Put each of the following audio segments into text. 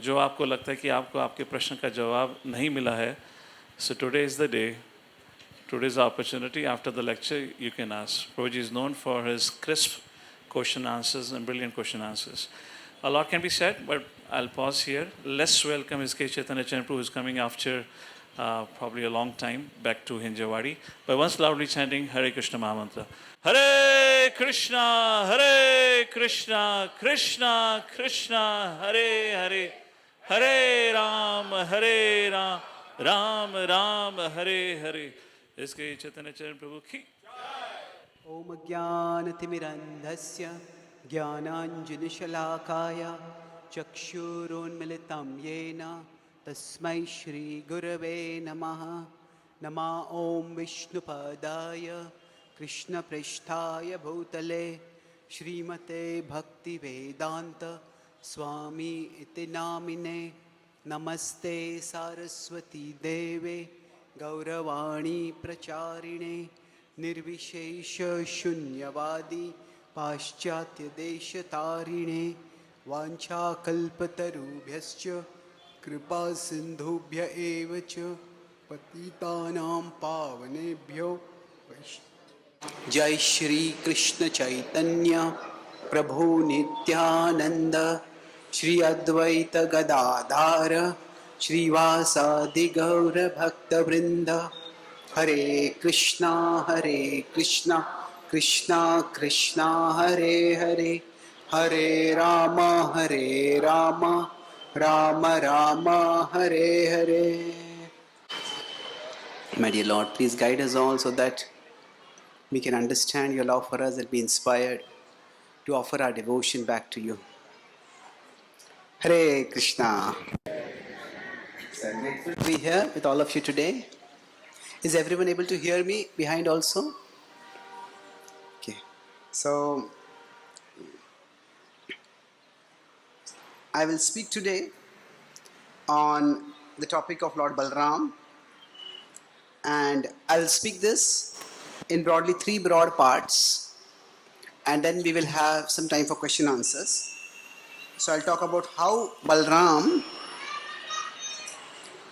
जो आपको लगता है कि आपको आपके प्रश्न का जवाब नहीं मिला है, so today is the day, today is the opportunity. After the lecture, you can ask. Prabhuji is known for his crisp question answers and brilliant question answers. A lot can be said, but I'll pause here. Let's welcome ISKCON Chaitanya Prabhu, who is coming after probably a long time back to Hinjawadi, by once loudly chanting Hare Krishna Mahamantra. Hare Krishna, Hare Krishna, Krishna Krishna, Hare Hare, Hare Ram, Hare Ram, Ram Ram, Hare Hare. ISKCON Chaitanya Prabhu ki. ॐ ज्ञानतिमिरन्धस्य ज्ञानाञ्जनशलाकाय चक्षुरुन्मिलितं येन तस्मै श्रीगुरवे नमः। नमः ॐ विष्णुपदाय कृष्णपृष्ठाय भूतले श्रीमते भक्तिवेदान्त स्वामी इति नामिने। नमस्ते सारस्वती देवे गौरवाणी प्रचारिणे निर्विशेष शून्यवादी पाश्चात्य देशतारिणे। वाञ्छाकल्पतरुभ्यश्च कृपा सिन्धुभ्य एव च पतितानां पावनेभ्यो जय श्री कृष्ण चैतन्य प्रभु नित्यानंद श्री अद्वैत गदाधार श्रीवासादि गौर भक्तवृंद। हरे कृष्णा कृष्णा कृष्णा हरे हरे, हरे Ram Ram Ram Hare Hare. My dear Lord, please guide us all so that we can understand your love for us and be inspired to offer our devotion back to you. Hare Krishna. I'm grateful to be here with all of you today. Is everyone able to hear me behind also? Okay. So, I will speak today on the topic of Lord Balaram, and I will speak this in broadly three broad parts, and then we will have some time for question answers. So I'll talk about how Balaram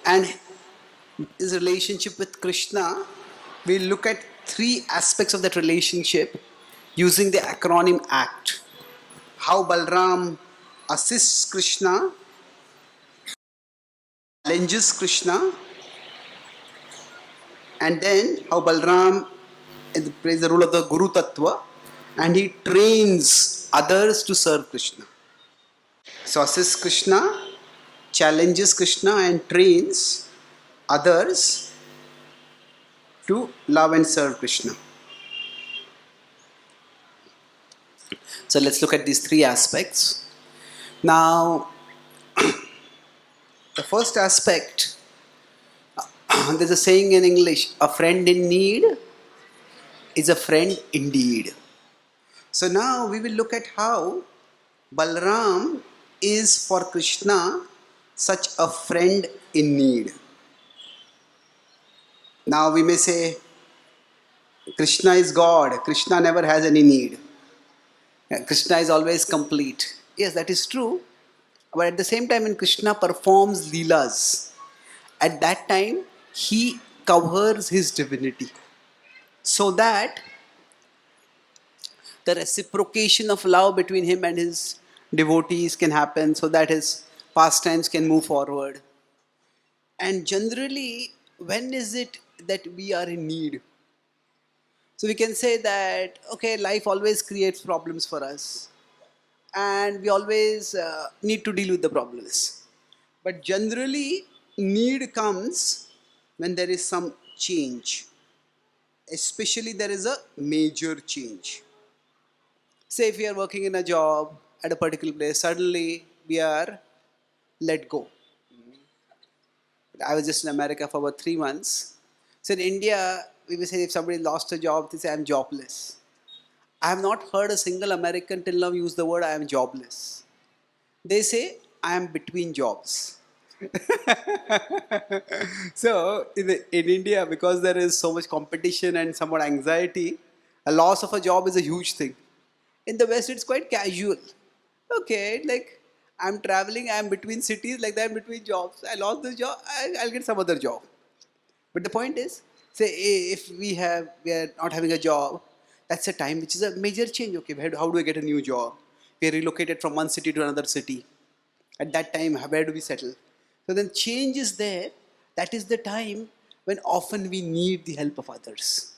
and his relationship with Krishna. We'll look at three aspects of that relationship using the acronym ACT. How Balaram assists Krishna, challenges Krishna, and then how Balaram plays the role of the Guru Tattva and he trains others to serve Krishna. So assists Krishna, challenges Krishna, and trains others to love and serve Krishna. So let's look at these three aspects. Now, the first aspect, there's a saying in English, a friend in need is a friend indeed. So now we will look at how Balaram is for Krishna such a friend in need. Now we may say, Krishna is God, Krishna never has any need. Krishna is always complete. Yes, that is true. But at the same time, when Krishna performs Leelas, at that time he covers his divinity so that the reciprocation of love between him and his devotees can happen, so that his pastimes can move forward. And generally, when is it that we are in need? So we can say that, okay, life always creates problems for us and we always need to deal with the problems. But generally, need comes when there is some change. Especially there is a major change. Say if we are working in a job at a particular place, suddenly we are let go. I was just in America for about 3 months. So in India, we will say if somebody lost a job, they say I'm jobless. I have not heard a single American till now use the word I am jobless. They say I am between jobs. So in India, because there is so much competition and somewhat anxiety, a loss of a job is a huge thing. In the West, it's quite casual. Okay, like I'm traveling, I'm between cities, like that, I'm between jobs. I lost this job, I'll get some other job. But the point is, say if we are not having a job, that's a time which is a major change. Okay, how do I get a new job? We are relocated from one city to another city. At that time, where do we settle? So then change is there. That is the time when often we need the help of others.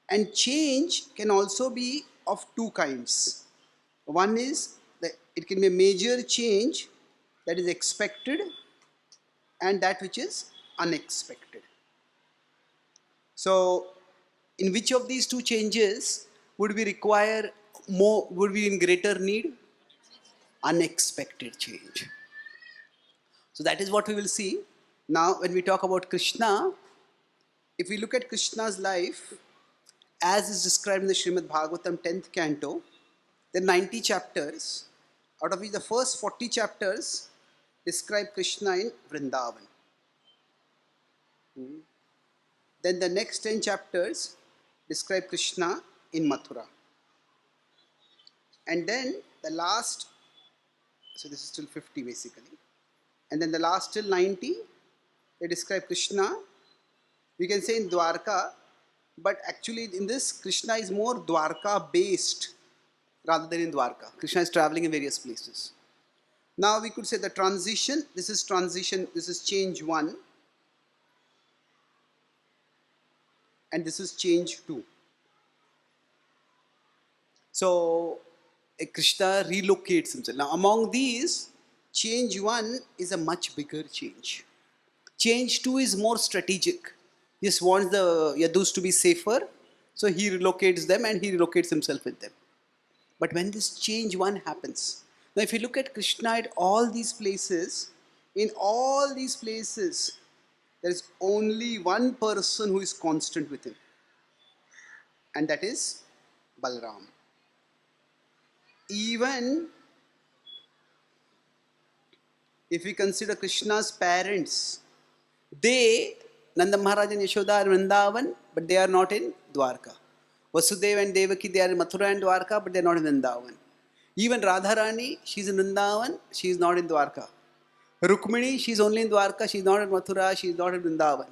And change can also be of two kinds. One is that it can be a major change that is expected and that which is unexpected. So, in which of these two changes would we require more, would we in greater need? Unexpected change. So, that is what we will see. Now, when we talk about Krishna, if we look at Krishna's life, as is described in the Srimad Bhagavatam 10th canto, there are 90 chapters, out of which the first 40 chapters describe Krishna in Vrindavan. Then the next 10 chapters describe Krishna in Mathura. And then the last, so this is till 50 basically. And then the last till 90, they describe Krishna, we can say in Dwarka, but actually in this, Krishna is more Dwarka based rather than in Dwarka. Krishna is traveling in various places. Now we could say the transition, this is change 1, and this is change 2. So Krishna relocates himself. Now among these, change 1 is a much bigger change. Change 2 is more strategic. He just wants the Yadus to be safer, so he relocates them and he relocates himself with them. But when this change 1 happens, now if you look at Krishna at all these places, in all these places, there is only one person who is constant with him, and that is Balaram. Even if we consider Krishna's parents, they, Nanda Maharaj and Yashoda are in Vrindavan, but they are not in Dwarka. Vasudeva and Devaki, they are in Mathura and Dwarka, but they are not in Vrindavan. Even Radharani, she is in Vrindavan, she is not in Dwarka. Rukmini, she is only in Dwarka, she is not in Mathura, she is not in Vrindavan.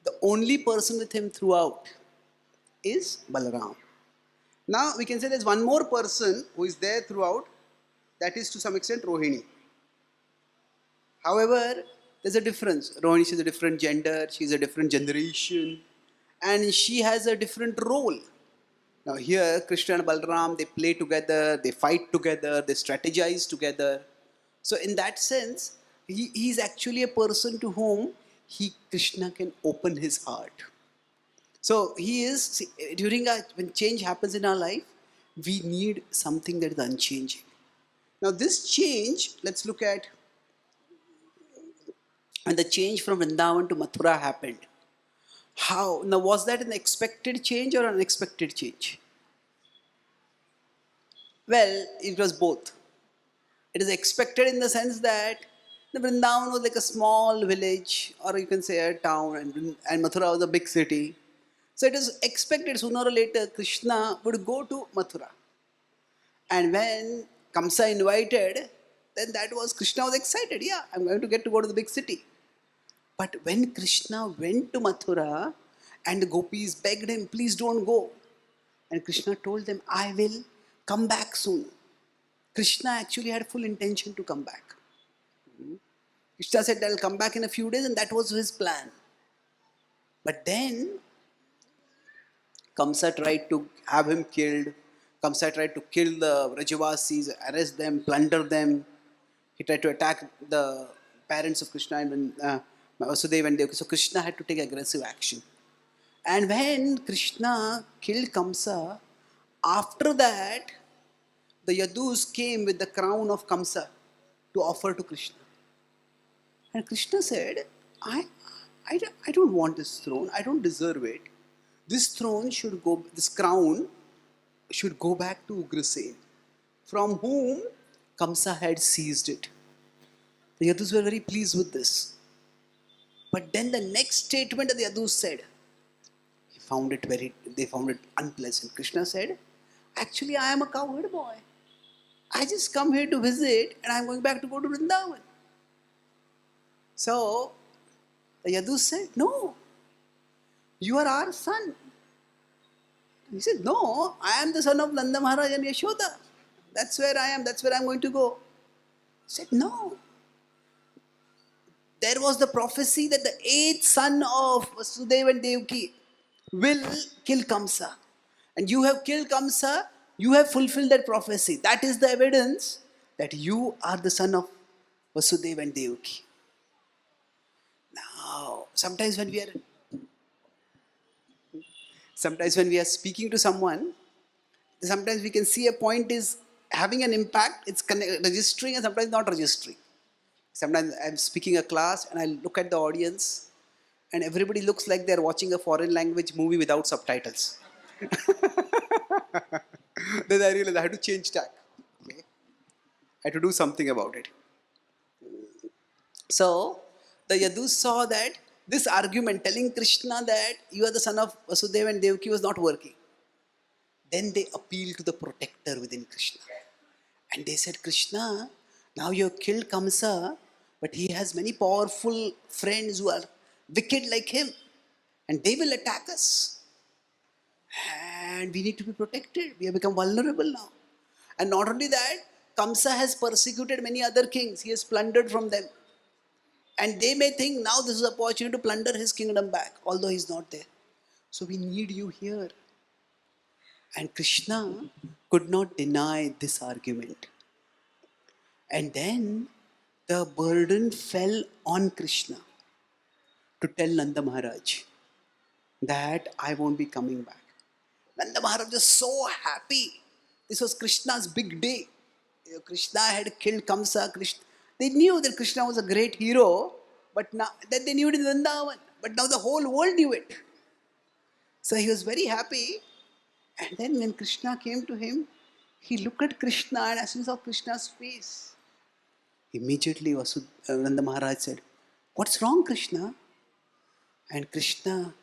The only person with him throughout is Balaram. Now we can say there is one more person who is there throughout, that is to some extent Rohini. However, there's a difference. Rohini is a different gender, she is a different generation, and she has a different role. Now here, Krishna and Balaram, they play together, they fight together, they strategize together. So in that sense, he is actually a person to whom Krishna can open his heart. So he is, see, when change happens in our life, we need something that is unchanging. Now this change, let's look at when the change from Vrindavan to Mathura happened. How? Now was that an expected change or an unexpected change? Well, it was both. It is expected in the sense that the Vrindavan was like a small village, or you can say a town, and Mathura was a big city. So it is expected sooner or later Krishna would go to Mathura. And when Kamsa invited, then that was, Krishna was excited. Yeah, I'm going to get to go to the big city. But when Krishna went to Mathura and the gopis begged him, please don't go. And Krishna told them, I will come back soon. Krishna actually had full intention to come back. Krishna said, I'll come back in a few days, and that was his plan. But then Kamsa tried to have him killed. Kamsa tried to kill the Vrajavasis, arrest them, plunder them. He tried to attack the parents of Krishna and Vasudeva and Devaki. So Krishna had to take aggressive action. And when Krishna killed Kamsa, after that, the Yadus came with the crown of Kamsa to offer to Krishna. And Krishna said, I don't want this throne. I don't deserve it. This crown should go back to Ugrasen, from whom Kamsa had seized it. The Yadus were very pleased with this. But then the next statement that the Yadus said, they found it unpleasant. Krishna said, actually I am a cowherd boy. I just come here to visit and I'm going back to go to Vrindavan. So the Yadu said, no, you are our son. He said, no, I am the son of Nanda Maharaj and Yashoda. That's where I am, that's where I'm going to go. He said, no. There was the prophecy that the eighth son of Vasudeva and Devaki will kill Kamsa. And you have killed Kamsa, you have fulfilled that prophecy. That is the evidence that you are the son of Vasudeva and Devaki. Now, sometimes when we are speaking to someone, sometimes we can see a point is having an impact, it's registering and sometimes not registering. Sometimes I'm speaking a class and I look at the audience and everybody looks like they're watching a foreign language movie without subtitles. Then I realized I had to change tack. Okay? I had to do something about it. So the Yadus saw that this argument telling Krishna that you are the son of Vasudeva and Devaki was not working. Then they appealed to the protector within Krishna. And they said, Krishna, now you have killed Kamsa, but he has many powerful friends who are wicked like him. And they will attack us. And we need to be protected. We have become vulnerable now. And not only that, Kamsa has persecuted many other kings. He has plundered from them. And they may think now this is an opportunity to plunder his kingdom back, although he's not there. So we need you here. And Krishna could not deny this argument. And then the burden fell on Krishna to tell Nanda Maharaj that I won't be coming back. Nanda Maharaj was so happy. This was Krishna's big day. Krishna had killed Kamsa. They knew that Krishna was a great hero, but now that they knew it in Vrindavan. But now the whole world knew it. So he was very happy. And then when Krishna came to him, he looked at Krishna, and as soon as he saw Krishna's face, immediately Nanda Maharaj said, what's wrong, Krishna? And Krishna,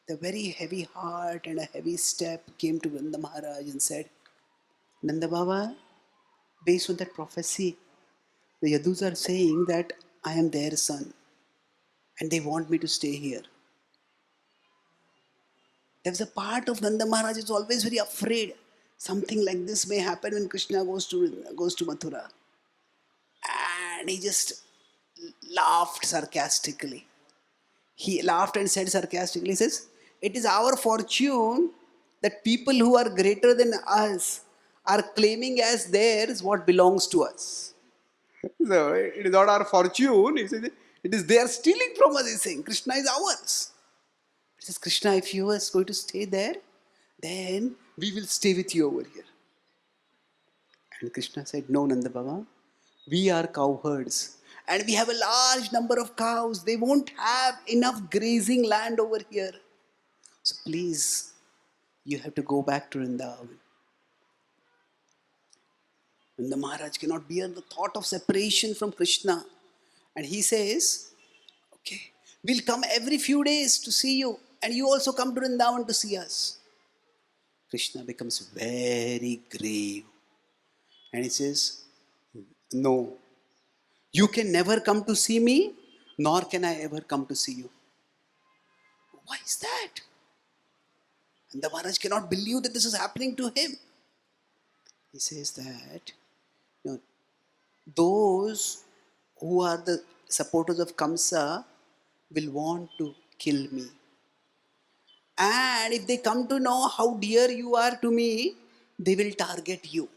the very heavy heart and a heavy step, came to Nanda Maharaj and said, Nanda Baba, based on that prophecy, the Yadus are saying that I am their son and they want me to stay here. There was a part of Nanda Maharaj who is always very afraid. Something like this may happen when Krishna goes to Mathura. And he just laughed sarcastically. He laughed and said sarcastically, he says, it is our fortune that people who are greater than us are claiming as theirs what belongs to us. So it is not our fortune. He says, it is they are stealing from us. He's saying, Krishna is ours. He says, Krishna, if you are going to stay there, then we will stay with you over here. And Krishna said, no, Nanda Baba, we are cowherds. And we have a large number of cows. They won't have enough grazing land over here. So please, you have to go back to Vrindavan. Nanda Maharaj cannot bear the thought of separation from Krishna. And he says, okay, we'll come every few days to see you. And you also come to Vrindavan to see us. Krishna becomes very grave. And he says, no, you can never come to see me, nor can I ever come to see you. Why is that? And the Maharaj cannot believe that this is happening to him. He says that those who are the supporters of Kamsa will want to kill me. And if they come to know how dear you are to me, they will target you.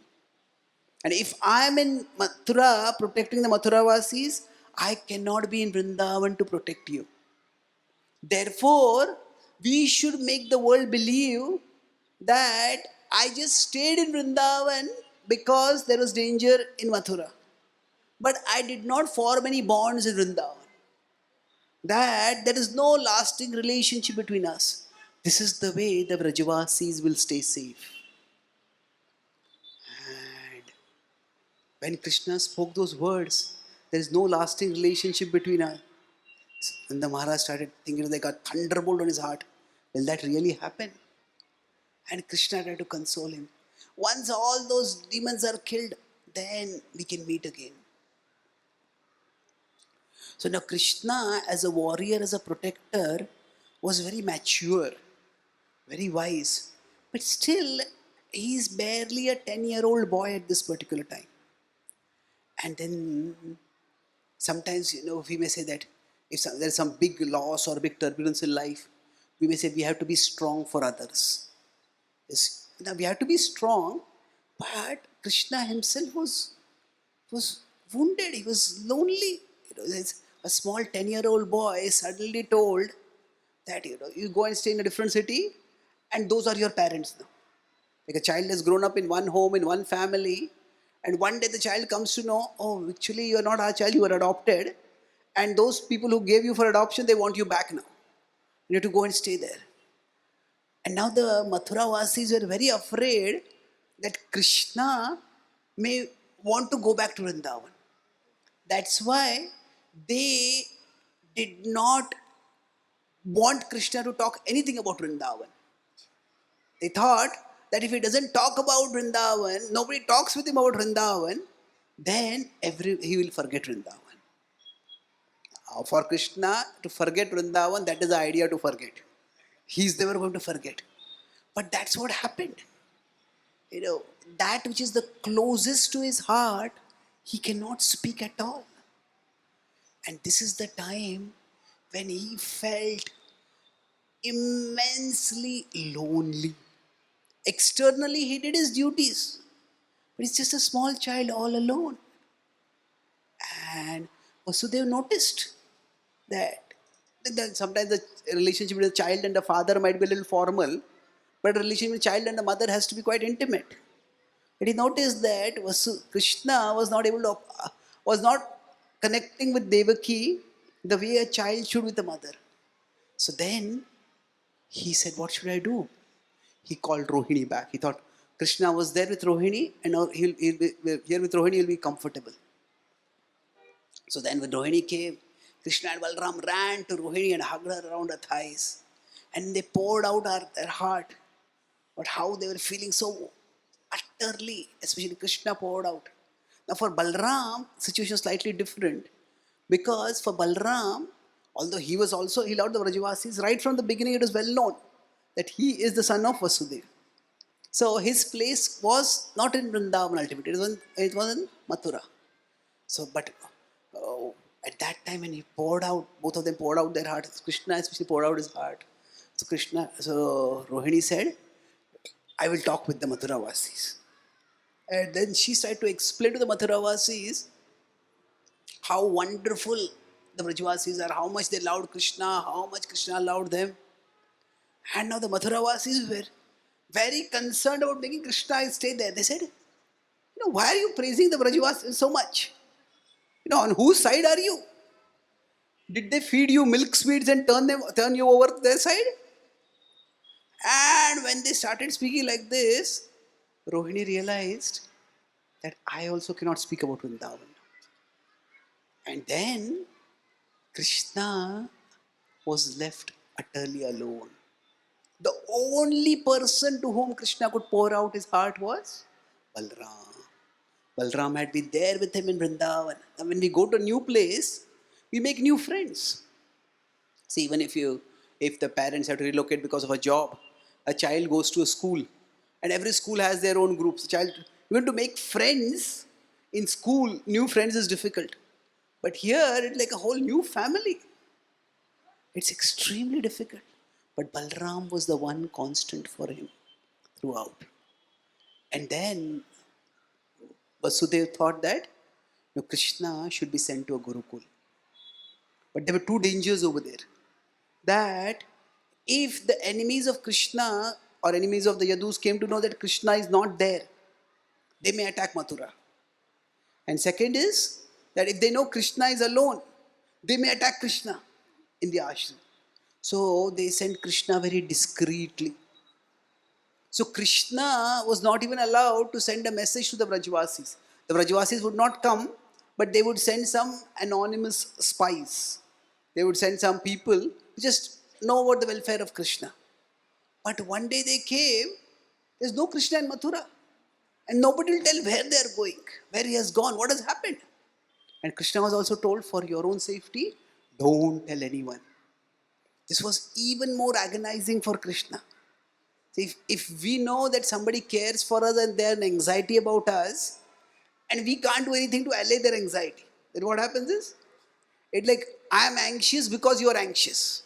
And if I am in Mathura protecting the Mathuravasis, I cannot be in Vrindavan to protect you. Therefore, we should make the world believe that I just stayed in Vrindavan because there was danger in Mathura. But I did not form any bonds in Vrindavan. That there is no lasting relationship between us. This is the way the Vrajavasis will stay safe. And when Krishna spoke those words, there is no lasting relationship between us. And the Maharaj started thinking like a thunderbolt on his heart. Will that really happen? And Krishna tried to console him. Once all those demons are killed, then we can meet again. So now Krishna, as a warrior, as a protector, was very mature, very wise. But still, he's barely a 10-year-old boy at this particular time. And then sometimes, we may say that if there's some big loss or big turbulence in life, we may say we have to be strong for others. Yes. Now we have to be strong, but Krishna himself was wounded. He was lonely. A small 10-year-old boy suddenly told that you go and stay in a different city, and those are your parents now. Like a child has grown up in one home, in one family, and one day the child comes to know, oh, actually you are not our child, you are adopted, and those people who gave you for adoption, they want you back now. You have to go and stay there. And now the Mathura Vasis were very afraid that Krishna may want to go back to Vrindavan. That's why they did not want Krishna to talk anything about Vrindavan. They thought that if he doesn't talk about Vrindavan, nobody talks with him about Vrindavan, then he will forget Vrindavan. For Krishna to forget Vrindavan, that is the idea, to forget. He's never going to forget. But that's what happened. That which is the closest to his heart, he cannot speak at all. And this is the time when he felt immensely lonely. Externally, he did his duties, but he's just a small child all alone. And Vasudev noticed that sometimes the relationship with a child and a father might be a little formal, but a relationship with a child and a mother has to be quite intimate. But he noticed that Krishna was not connecting with Devaki the way a child should with a mother. So then he said, what should I do? He called Rohini back. He thought Krishna was there with Rohini, and now he'll be here with Rohini, he'll be comfortable. So then when Rohini came, Krishna and Balaram ran to Rohini and hugged her around her thighs. And they poured out their heart. But how they were feeling so utterly, especially Krishna poured out. Now for Balaram, situation is slightly different. Because for Balaram, although he loved the Vrajavasis, right from the beginning it was well known that he is the son of Vasudeva. So his place was not in Vrindavan ultimately, it was in Mathura. So, but at that time when he poured out, both of them poured out their heart, Krishna especially poured out his heart. So Rohini said, I will talk with the Mathura Vasis. And then she tried to explain to the Mathura Vasis how wonderful the Vrajavasis are, how much they loved Krishna, how much Krishna loved them. And now the Mathura Vasis were very concerned about making Krishna stay there. They said, why are you praising the Vrajavasis so much? On whose side are you? Did they feed you milk sweets and turn you over their side? And when they started speaking like this, Rohini realized that I also cannot speak about Vrindavan. And then Krishna was left utterly alone. The only person to whom Krishna could pour out his heart was Balaram. Balaram had been there with him in Vrindavan. And when we go to a new place, we make new friends. See, even if the parents have to relocate because of a job, a child goes to a school, and every school has their own groups. Even to make friends in school, new friends is difficult. But here, it's like a whole new family. It's extremely difficult. But Balaram was the one constant for him throughout. And then Vasudeva thought that Krishna should be sent to a Gurukul. But there were two dangers over there. That if the enemies of Krishna or enemies of the Yadus came to know that Krishna is not there, they may attack Mathura. And second is that if they know Krishna is alone, they may attack Krishna in the ashram. So they sent Krishna very discreetly. So Krishna was not even allowed to send a message to the Vrajavasis. The Vrajavasis would not come, but they would send some anonymous spies. They would send some people who just know about the welfare of Krishna. But one day they came, there's no Krishna in Mathura. And nobody will tell where they are going, where he has gone, what has happened. And Krishna was also told, for your own safety, don't tell anyone. This was even more agonizing for Krishna. So if we know that somebody cares for us and they have anxiety about us, and we can't do anything to allay their anxiety, then what happens is, it's like, I am anxious because you are anxious.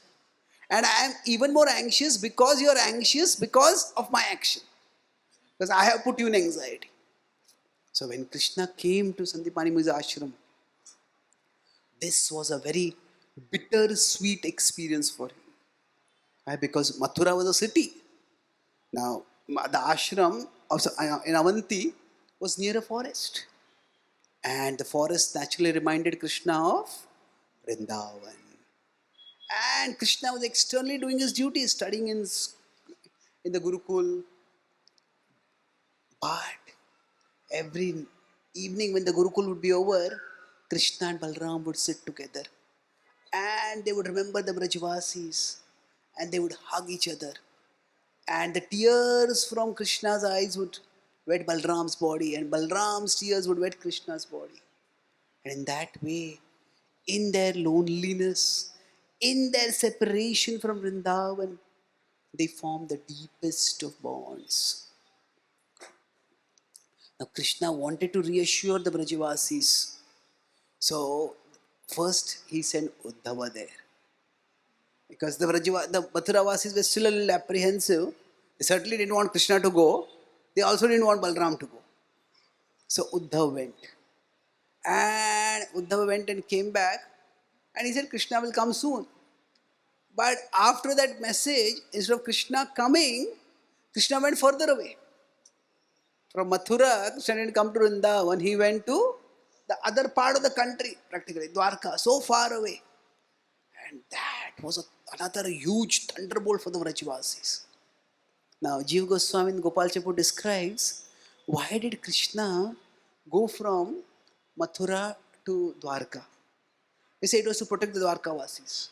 And I am even more anxious because you are anxious because of my action. Because I have put you in anxiety. So when Krishna came to Sandipani Muni's ashram, this was a very bitter sweet experience for him. Why? Because Mathura was a city. Now, the ashram in Avanti was near a forest. And the forest naturally reminded Krishna of Vrindavan. And Krishna was externally doing his duty, studying in the Gurukul. But every evening when the Gurukul would be over, Krishna and Balaram would sit together. And they would remember the Brajvasis. And they would hug each other. And the tears from Krishna's eyes would wet Balaram's body. And Balaram's tears would wet Krishna's body. And in that way, in their loneliness, in their separation from Vrindavan, they form the deepest of bonds. Now Krishna wanted to reassure the Brajavasis. So first he sent Uddhava there. Because the Mathuravasis were still a little apprehensive. They certainly didn't want Krishna to go. They also didn't want Balaram to go. So Uddhava went. And Uddhava went and came back. And he said, Krishna will come soon. But after that message, instead of Krishna coming, Krishna went further away. From Mathura, Krishna didn't come to Vrindavan. He went to the other part of the country, practically, Dwarka, so far away. And that was another huge thunderbolt for the Vrajavasis. Now, Jiva Goswami in Gopal Chapu describes, why did Krishna go from Mathura to Dwarka? They say it was to protect the Dwarkavasis.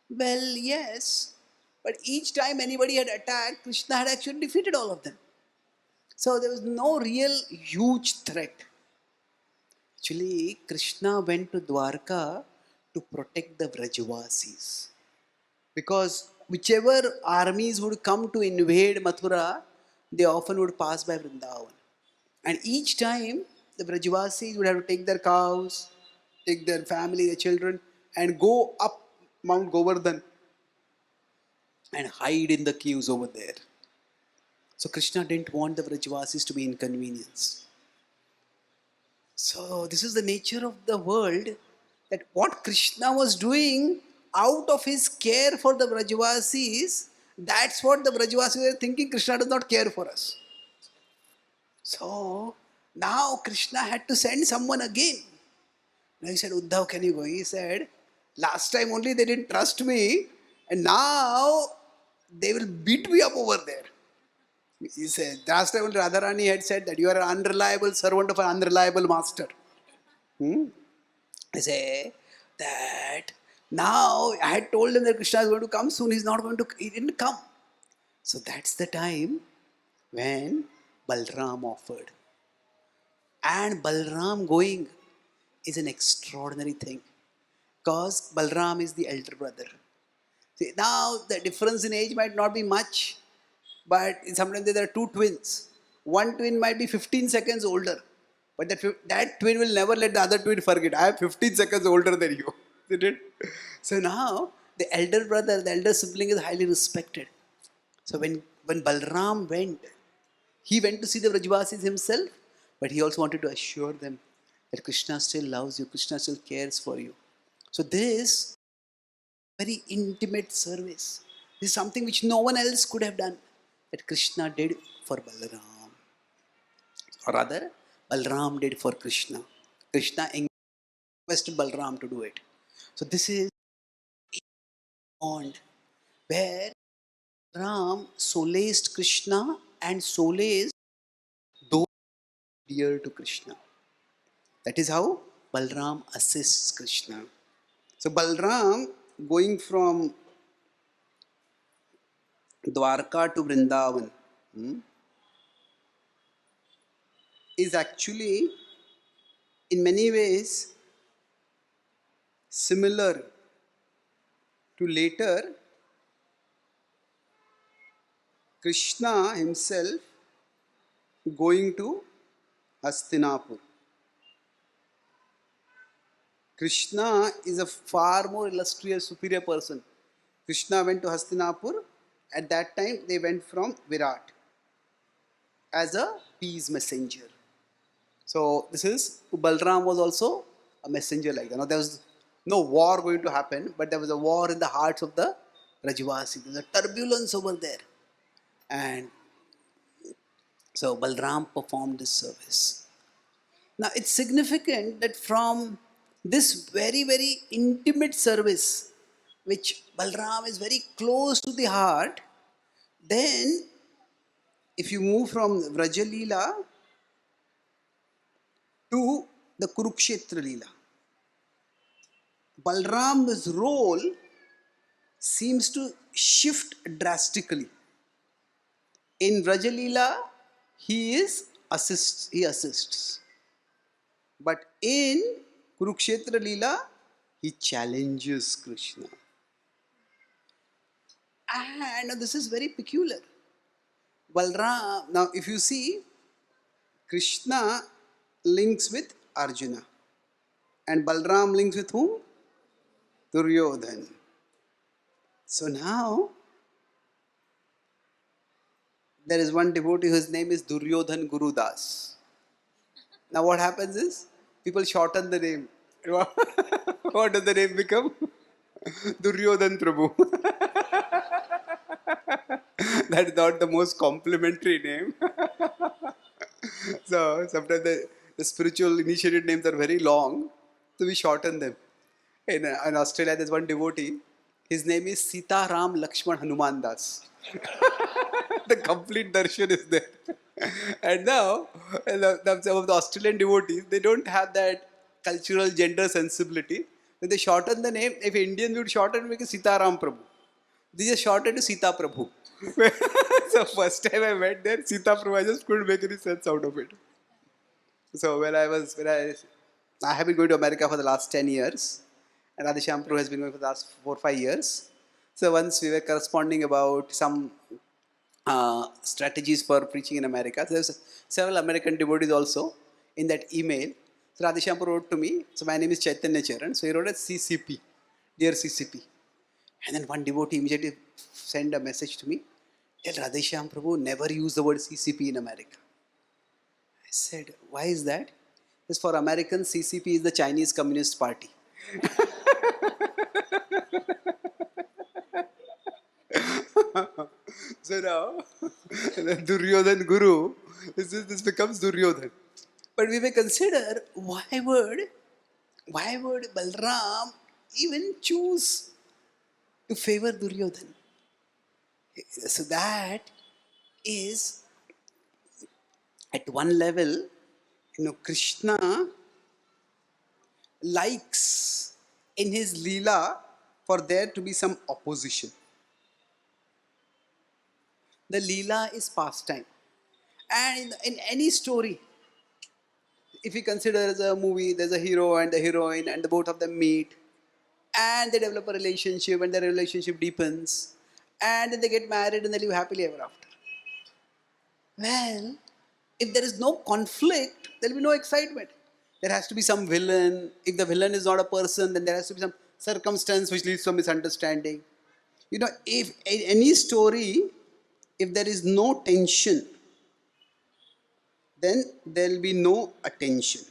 Well, yes, but each time anybody had attacked, Krishna had actually defeated all of them. So there was no real huge threat. Actually, Krishna went to Dwarka to protect the Vrajavasis. Because whichever armies would come to invade Mathura, they often would pass by Vrindavan. And each time, the Vrajavasis would have to take their cows, take their family, their children, and go up Mount Govardhan and hide in the caves over there. So Krishna didn't want the Vrajavasis to be inconvenienced. So this is the nature of the world, that what Krishna was doing out of his care for the Vrajavasis, that's what the Vrajavasis were thinking. Krishna does not care for us. So now Krishna had to send someone again. Now he said, Uddhav, can you go? He said, last time only they didn't trust me, and now they will beat me up over there. He said, last time only Radharani had said that you are an unreliable servant of an unreliable master. I say that now I had told him that Krishna is going to come soon. He didn't come. So that's the time when Balaram offered. And Balaram going is an extraordinary thing. Because Balaram is the elder brother. See, now the difference in age might not be much, but sometimes there are two twins. One twin might be 15 seconds older, but that twin will never let the other twin forget. I am 15 seconds older than you. Isn't it? So now the elder brother, the elder sibling is highly respected. So when Balaram went, he went to see the Vrajavasis himself, but he also wanted to assure them that Krishna still loves you, Krishna still cares for you. So this very intimate service. This is something which no one else could have done, that Krishna did for Balaram. Or rather, Balaram did for Krishna. Krishna requested Balaram to do it. So this is a bond where Ram solaced Krishna and solaced those dear to Krishna. That is how Balaram assists Krishna. So Balaram going from Dwarka to Vrindavan. is actually in many ways similar to later Krishna himself going to Hastinapur. Krishna is a far more illustrious, superior person. Krishna went to Hastinapur. At that time, they went from Virat as a peace messenger. So this is Balaram was also a messenger like that. Now there was no war going to happen, but there was a war in the hearts of the Rajvasi. There was a turbulence over there, and so Balaram performed this service. Now it's significant that from this very, very intimate service, which Balaram is very close to the heart, then if you move from Vrajalila to the Kurukshetra Leela, Balaram's role seems to shift drastically. In Vrajalila, he assists. But in Kurukshetra Leela, he challenges Krishna. And this is very peculiar. Balaram, now if you see, Krishna links with Arjuna. And Balaram links with whom? Duryodhan. So now, there is one devotee whose name is Duryodhan Guru Das. Now what happens is, people shorten the name. What does the name become? Duryodhan Prabhu. That is not the most complimentary name. So sometimes the spiritual initiated names are very long, so we shorten them. In Australia, there's one devotee. His name is Sita Ram Lakshman Hanuman Das. The complete darshan is there. And now, some of the Australian devotees, they don't have that cultural gender sensibility. When they shorten the name, if Indians would shorten, make it Sita Ram Prabhu. They just shortened to Sita Prabhu. So first time I went there, Sita Prabhu, I just couldn't make any sense out of it. So I have been going to America for the last 10 years, and Radheshyam Prabhu has been going for the last 4 or 5 years. So once we were corresponding about some strategies for preaching in America. So there's several American devotees also in that email. So Radheshyam Prabhu wrote to me, so my name is Chaitanya Charan. So he wrote a CCP, dear CCP. And then one devotee immediately sent a message to me, tell Radheshyam Prabhu never use the word CCP in America. I said, why is that? Because for Americans, CCP is the Chinese Communist Party. So now, Duryodhan Guru, this becomes Duryodhan. But we may consider why would Balaram even choose to favor Duryodhan? So that is at one level, Krishna likes in his Leela for there to be some opposition. The Leela is pastime. And in any story, if you consider as a movie, there's a hero and the heroine, and the both of them meet, and they develop a relationship, and their relationship deepens, and then they get married and they live happily ever after. Well, if there is no conflict, there will be no excitement. There has to be some villain. If the villain is not a person, then there has to be some circumstance which leads to a misunderstanding. If in any story, if there is no tension, then there will be no attention.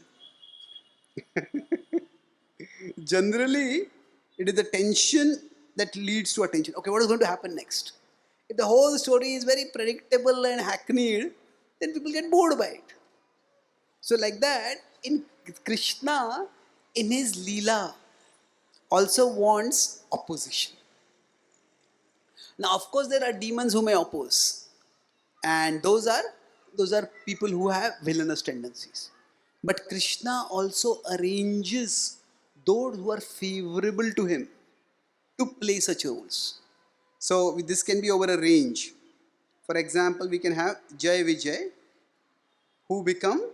Generally, it is the tension that leads to attention. Okay, what is going to happen next? If the whole story is very predictable and hackneyed, then people get bored by it. So like that, in Krishna, in his Leela, also wants opposition. Now, of course, there are demons who may oppose, and those are people who have villainous tendencies. But Krishna also arranges those who are favorable to him to play such roles. So this can be over a range. For example, we can have Jai Vijay, who become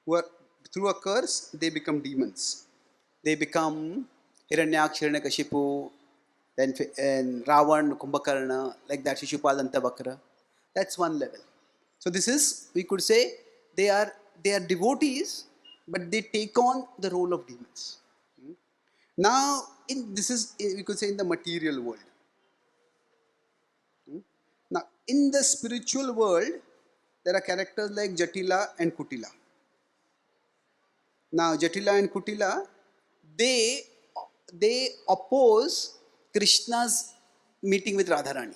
who are, through a curse, they become demons. They become Hiranyaksha, Hiranyakashipu, then and Ravan, Kumbhakarna, like that, Shishupal, Antavakra. That's one level. So this is, we could say, they are devotees, but they take on the role of demons. Now, this is, we could say, in the material world. Now, in the spiritual world, there are characters like Jatila and Kutila. Now, Jatila and Kutila, they they oppose Krishna's meeting with Radharani.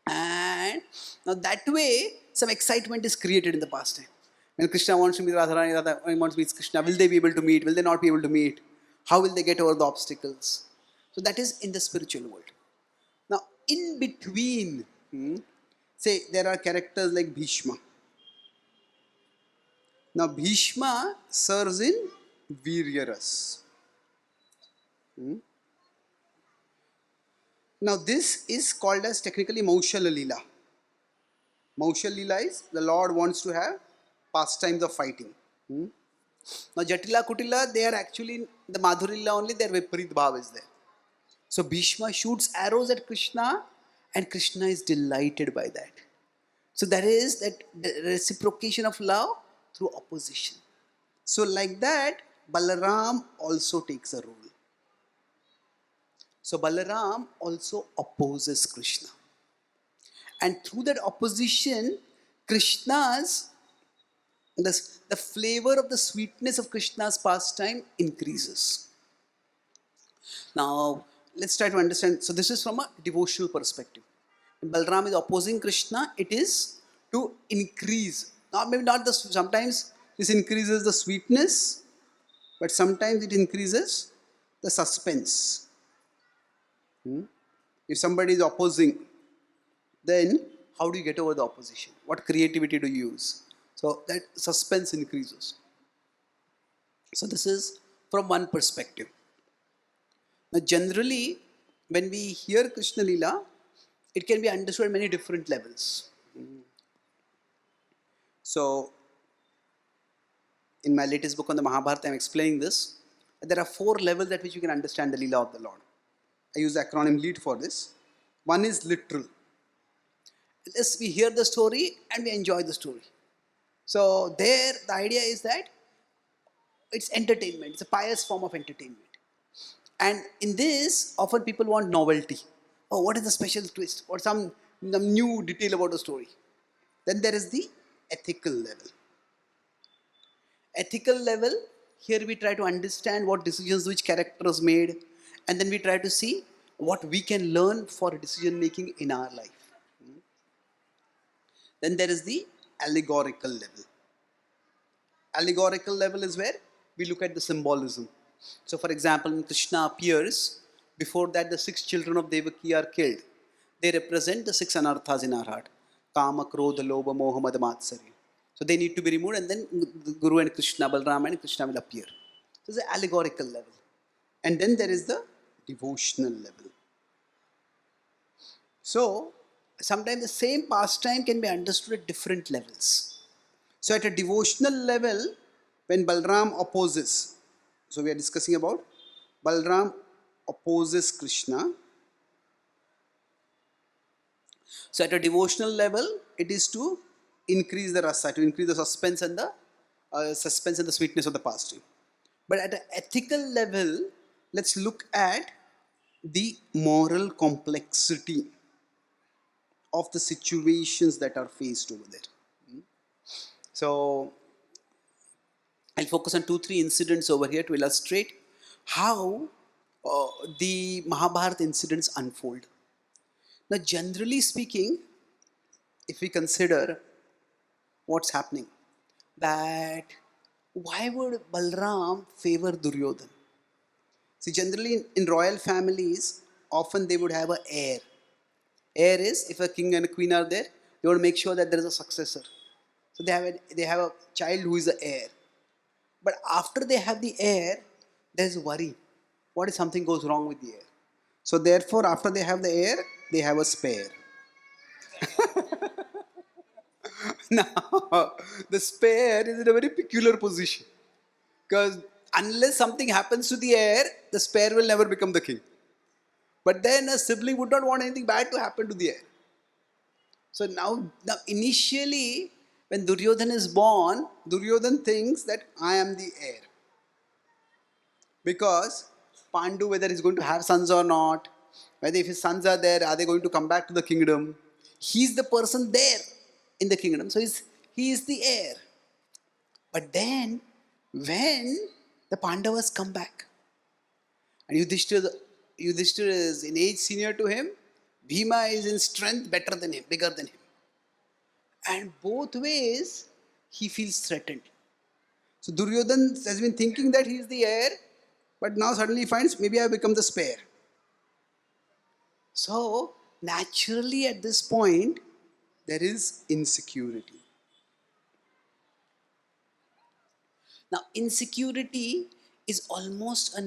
And now that way, some excitement is created in the pastime. When Krishna wants to meet Radharani, Radharani wants to meet Krishna, will they be able to meet? Will they not be able to meet? How will they get over the obstacles? So that is in the spiritual world. Now, in between, say there are characters like Bhishma. Now, Bhishma serves in Viryaras. Now, this is called as technically Maushal Leela. Maushal Leela is the Lord wants to have pastimes of fighting. Now, Jatila, Kutila, they are actually in the Madhur Leela only, their Viparit Bhav is there. So, Bhishma shoots arrows at Krishna and Krishna is delighted by that. So, there is that reciprocation of love through opposition. So, like that, Balaram also takes a role. So, Balaram also opposes Krishna. And through that opposition, Krishna's, the flavor of the sweetness of Krishna's pastime increases. Now, let's try to understand. So, this is from a devotional perspective. When Balaram is opposing Krishna, it is to increase. Now, maybe not the, sometimes this increases the sweetness, but sometimes it increases the suspense. If somebody is opposing, then how do you get over the opposition? What creativity do you use? So that suspense increases. So this is from one perspective. Now generally, when we hear Krishna Leela, it can be understood at many different levels. So in my latest book on the Mahabharata, I am explaining this. There are 4 levels at which you can understand the Leela of the Lord. I use the acronym LEAD for this. One is literal. Yes, we hear the story and we enjoy the story. So there, the idea is that it's entertainment. It's a pious form of entertainment. And in this, often people want novelty. Oh, what is the special twist? Or some new detail about the story. Then there is the ethical level. Ethical level, here we try to understand what decisions which characters made, and then we try to see what we can learn for decision making in our life. Then there is the allegorical level. Allegorical level is where we look at the symbolism. So for example, when Krishna appears, before that the 6 children of Devaki are killed. They represent the 6 anarthas in our heart. Kama, Krodha, Lobha, Moha, Mada, Matsarya. So they need to be removed, and then the Guru and Krishna, Balaram and Krishna will appear. So it's the allegorical level. And then there is the devotional level. So sometimes the same pastime can be understood at different levels. So at a devotional level, when Balaram opposes, so we are discussing about Balaram opposes Krishna. So at a devotional level, it is to increase the rasa, to increase the suspense and the sweetness of the pastime. But at an ethical level, let's look at the moral complexity of the situations that are faced over there. So I'll focus on 2-3 incidents over here to illustrate how the Mahabharata incidents unfold. Now, generally speaking, if we consider what's happening, that why would Balaram favor Duryodhana? See, generally in royal families, often they would have an heir. Heir is, if a king and a queen are there, they want to make sure that there is a successor. So they have a child who is the heir. But after they have the heir, there is worry. What if something goes wrong with the heir? So therefore, after they have the heir, they have a spare. Now, the spare is in a very peculiar position. Because unless something happens to the heir, the spare will never become the king. But then a sibling would not want anything bad to happen to the heir. So now initially, when Duryodhana is born, Duryodhana thinks that I am the heir. Because Pandu, whether he's going to have sons or not, whether if his sons are there, are they going to come back to the kingdom? He's the person there in the kingdom. So he is the heir. But then, when the Pandavas come back, and Yudhishthira is in age senior to him, Bhima is in strength better than him, bigger than him. And both ways, he feels threatened. So Duryodhana has been thinking that he is the heir, but now suddenly he finds maybe I have become the spare. So naturally at this point, there is insecurity. Now insecurity is almost a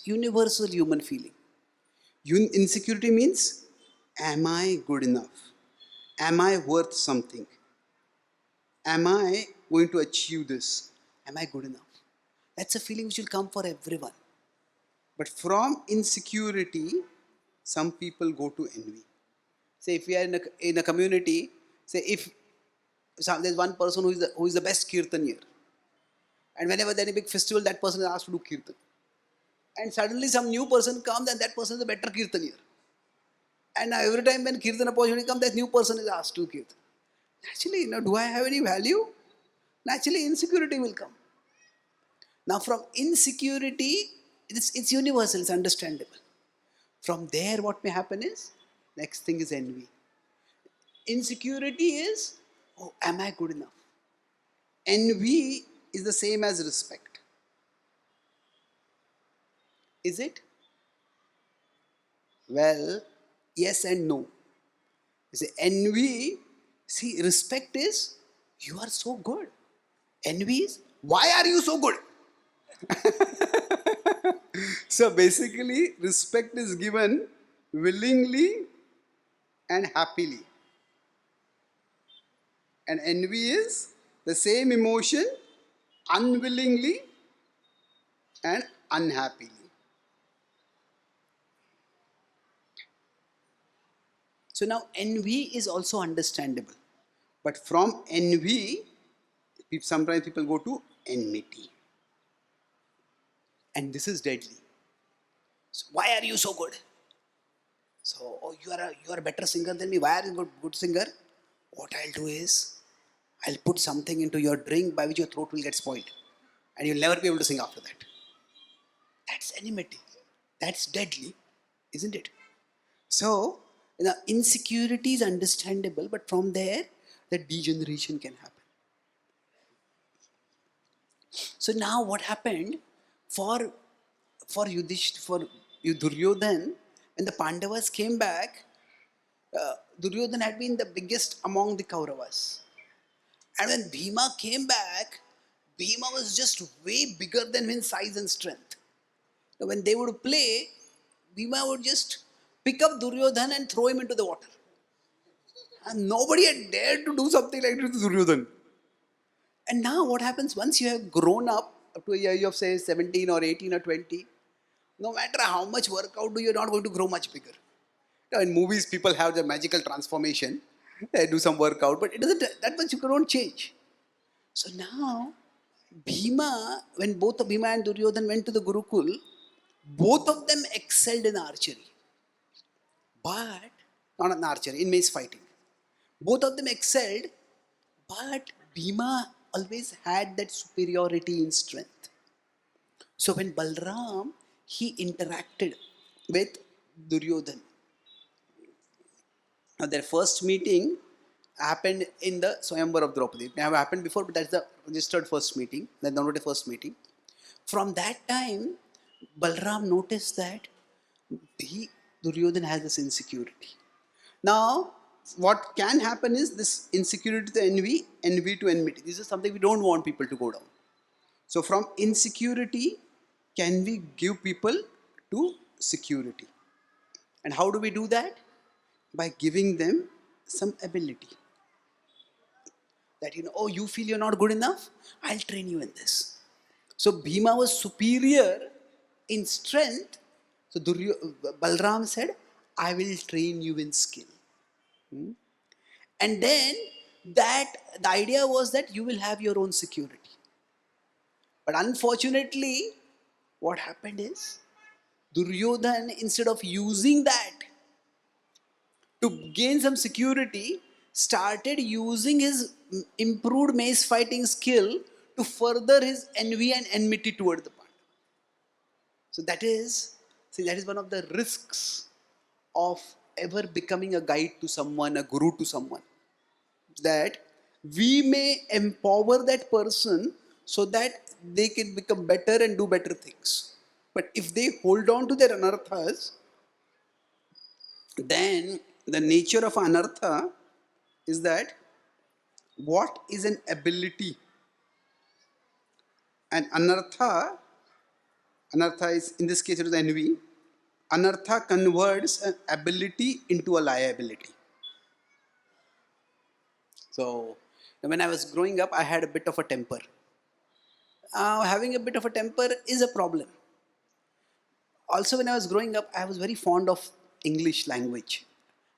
universal human feeling. Insecurity means, am I good enough? Am I worth something? Am I going to achieve this? Am I good enough? That's a feeling which will come for everyone. But from insecurity, some people go to envy. Say if we are in a community, say if there's one person who is the best kirtanier, and whenever there's a big festival, that person is asked to do kirtan. And suddenly some new person comes and that person is a better kirtanier. And now every time when kirtan opportunity comes, that new person is asked to kirtan. Naturally, do I have any value? Naturally, insecurity will come. Now, from insecurity, it's universal, it's understandable. From there, what may happen is, next thing is envy. Insecurity is, oh, am I good enough? Envy is the same as respect. Is it? Well, yes and no. You say envy, see, respect is, you are so good. Envy is, why are you so good? So basically, respect is given willingly and happily. And envy is the same emotion unwillingly and unhappily. So now envy is also understandable. But from envy, sometimes people go to enmity. And this is deadly. So why are you so good? So, oh, you are a better singer than me. Why are you a good singer? What I'll do is, I'll put something into your drink by which your throat will get spoiled. And you'll never be able to sing after that. That's enmity. That's deadly, isn't it? So, insecurity is understandable, but from there, the degeneration can happen. So now what happened for Duryodhan, when the Pandavas came back, Duryodhan had been the biggest among the Kauravas. And when Bhima came back, Bhima was just way bigger than him in size and strength. Now, when they would play, Bhima would just pick up Duryodhan and throw him into the water. And nobody had dared to do something like this to Duryodhan. And now what happens once you have grown up to a age of say 17 or 18 or 20, no matter how much workout do, you're not going to grow much bigger. In movies, people have the magical transformation. They do some workout, but it doesn't that much you don't change. So now, when both Bhima and Duryodhan went to the Gurukul, both of them excelled in archery. But, not in archery, in mace fighting. Both of them excelled, but Bhima always had that superiority in strength. So when Balaram, he interacted with Duryodhan. Now their first meeting happened in the Swayamvar of Draupadi. It may have happened before, but that's the registered first meeting. That's not a first meeting. From that time, Balaram noticed that Duryodhan has this insecurity. Now, what can happen is this insecurity to envy to enmity. This is something we don't want people to go down. So from insecurity, can we give people to security? And how do we do that? By giving them some ability. That, oh, you feel you're not good enough? I'll train you in this. So Bhima was superior in strength. So Balram said, I will train you in skill. And then the idea was that you will have your own security. But unfortunately, what happened is Duryodhan, instead of using that to gain some security, started using his improved mace fighting skill to further his envy and enmity toward the Pandavas. So that is one of the risks of ever becoming a guide to someone, a guru to someone. That we may empower that person so that they can become better and do better things. But if they hold on to their anarthas, then the nature of anartha is that what is an ability? And anartha is, in this case, it is envy. Anartha converts an ability into a liability. So, when I was growing up, I had a bit of a temper. Having a bit of a temper is a problem. Also, when I was growing up, I was very fond of English language.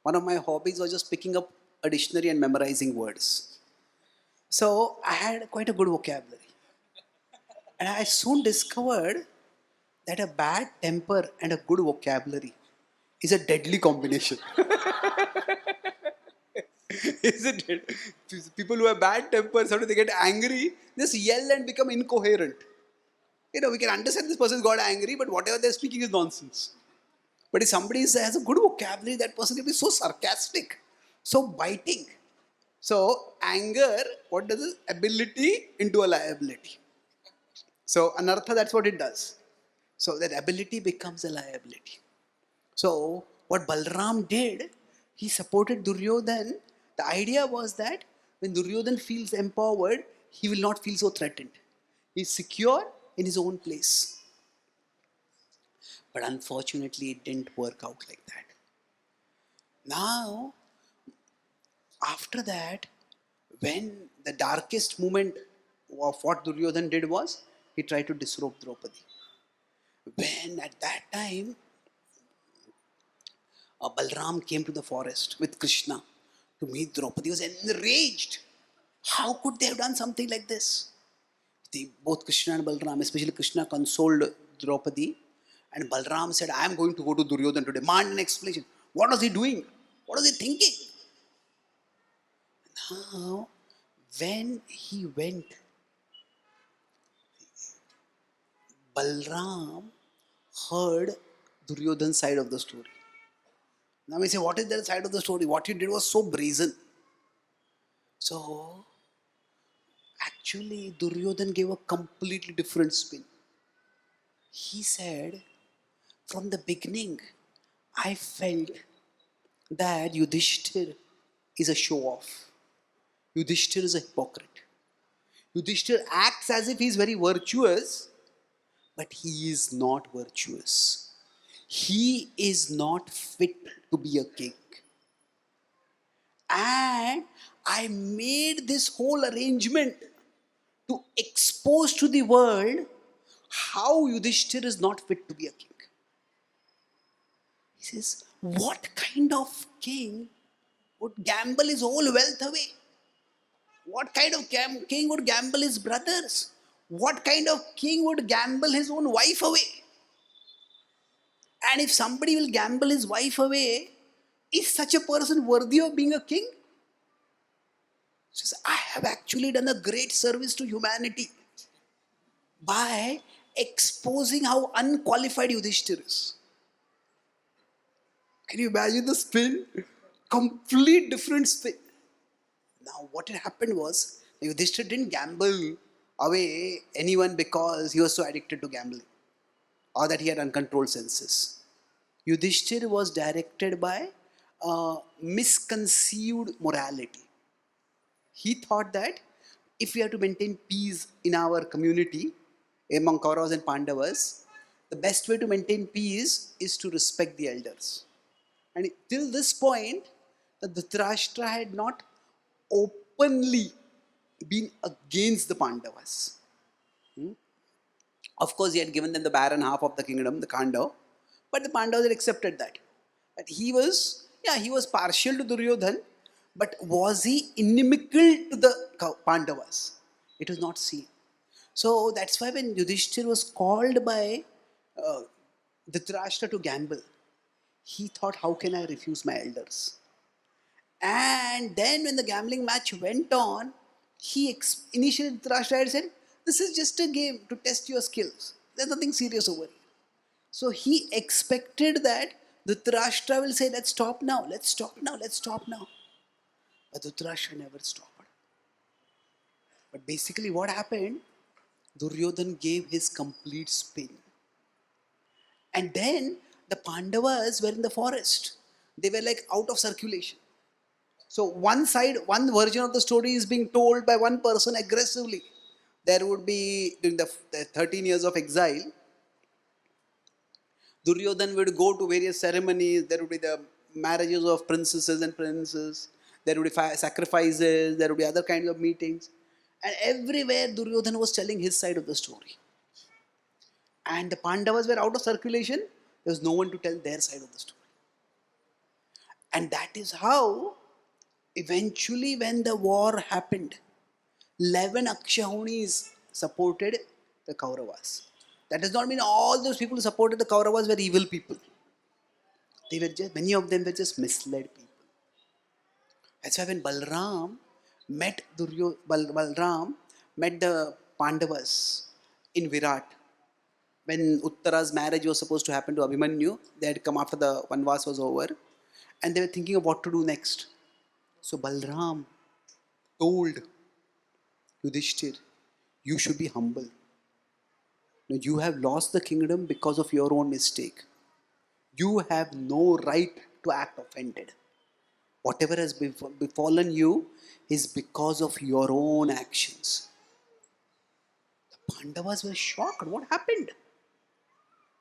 One of my hobbies was just picking up a dictionary and memorizing words. So I had quite a good vocabulary. And I soon discovered that a bad temper and a good vocabulary is a deadly combination. Isn't it? People who have bad tempers, how do they get angry? Just yell and become incoherent. We can understand this person got angry, but whatever they're speaking is nonsense. But if somebody has a good vocabulary, that person can be so sarcastic, so biting. So anger, what does it? Ability into a liability. So anartha, that's what it does. So that ability becomes a liability. So what Balram did, he supported Duryodhan. The idea was that when Duryodhan feels empowered, he will not feel so threatened. He's secure in his own place. But unfortunately, it didn't work out like that. Now, after that, when the darkest moment of what Duryodhan did was, he tried to disrobe Draupadi. When at that time, Balram came to the forest with Krishna to meet Draupadi, he was enraged. How could they have done something like this? Both Krishna and Balram, especially Krishna, consoled Draupadi. And Balram said, I am going to go to Duryodhan to demand an explanation. What was he doing? What was he thinking? Now, when he went, Balram heard Duryodhan's side of the story. Now we say, what is that side of the story? What he did was so brazen. So, actually, Duryodhan gave a completely different spin. He said, from the beginning, I felt that Yudhishthir is a show-off. Yudhishthir is a hypocrite. Yudhishthir acts as if he is very virtuous, but he is not virtuous. He is not fit to be a king. And I made this whole arrangement to expose to the world how Yudhishthir is not fit to be a king. He says, what kind of king would gamble his whole wealth away? What kind of king would gamble his brothers? What kind of king would gamble his own wife away? And if somebody will gamble his wife away, is such a person worthy of being a king? He says, I have actually done a great service to humanity by exposing how unqualified Yudhishthir is. Can you imagine the spin? Complete different spin. Now, what had happened was, Yudhishthir didn't gamble away anyone because he was so addicted to gambling or that he had uncontrolled senses. Yudhishthir was directed by misconceived morality. He thought that if we have to maintain peace in our community among Kauravas and Pandavas, the best way to maintain peace is to respect the elders. And till this point, the Dhritarashtra had not openly been against the Pandavas. Of course, he had given them the barren half of the kingdom, the Khandav, but the Pandavas had accepted that. That he was, yeah, he was partial to Duryodhan, but was he inimical to the Pandavas? It was not seen. So that's why when Yudhishthir was called by uh, Dhritarashtra to gamble, he thought, how can I refuse my elders? And then when the gambling match went on, initially Dhritarashtra had said, this is just a game to test your skills. There's nothing serious over here. So he expected that Dhritarashtra will say, let's stop now, let's stop now, let's stop now. But Dhritarashtra never stopped. But basically what happened, Duryodhan gave his complete spin. And then the Pandavas were in the forest. They were like out of circulation. So one side, one version of the story is being told by one person aggressively. There would be, during the 13 years of exile, Duryodhan would go to various ceremonies. There would be the marriages of princesses and princes. There would be sacrifices. There would be other kinds of meetings. And everywhere Duryodhan was telling his side of the story. And the Pandavas were out of circulation. There was no one to tell their side of the story. And that is how, eventually, when the war happened, 11 Akshahunis supported the Kauravas. That does not mean all those people who supported the Kauravas were evil people. They were just, many of them were just misled people. That's why when Balaram met Balaram met the Pandavas in Virat, when Uttara's marriage was supposed to happen to Abhimanyu, they had come after the Vanvas was over, and they were thinking of what to do next. So Balaram told Yudhishthir, you should be humble. No, you have lost the kingdom because of your own mistake. You have no right to act offended. Whatever has befallen you is because of your own actions. The Pandavas were shocked. What happened?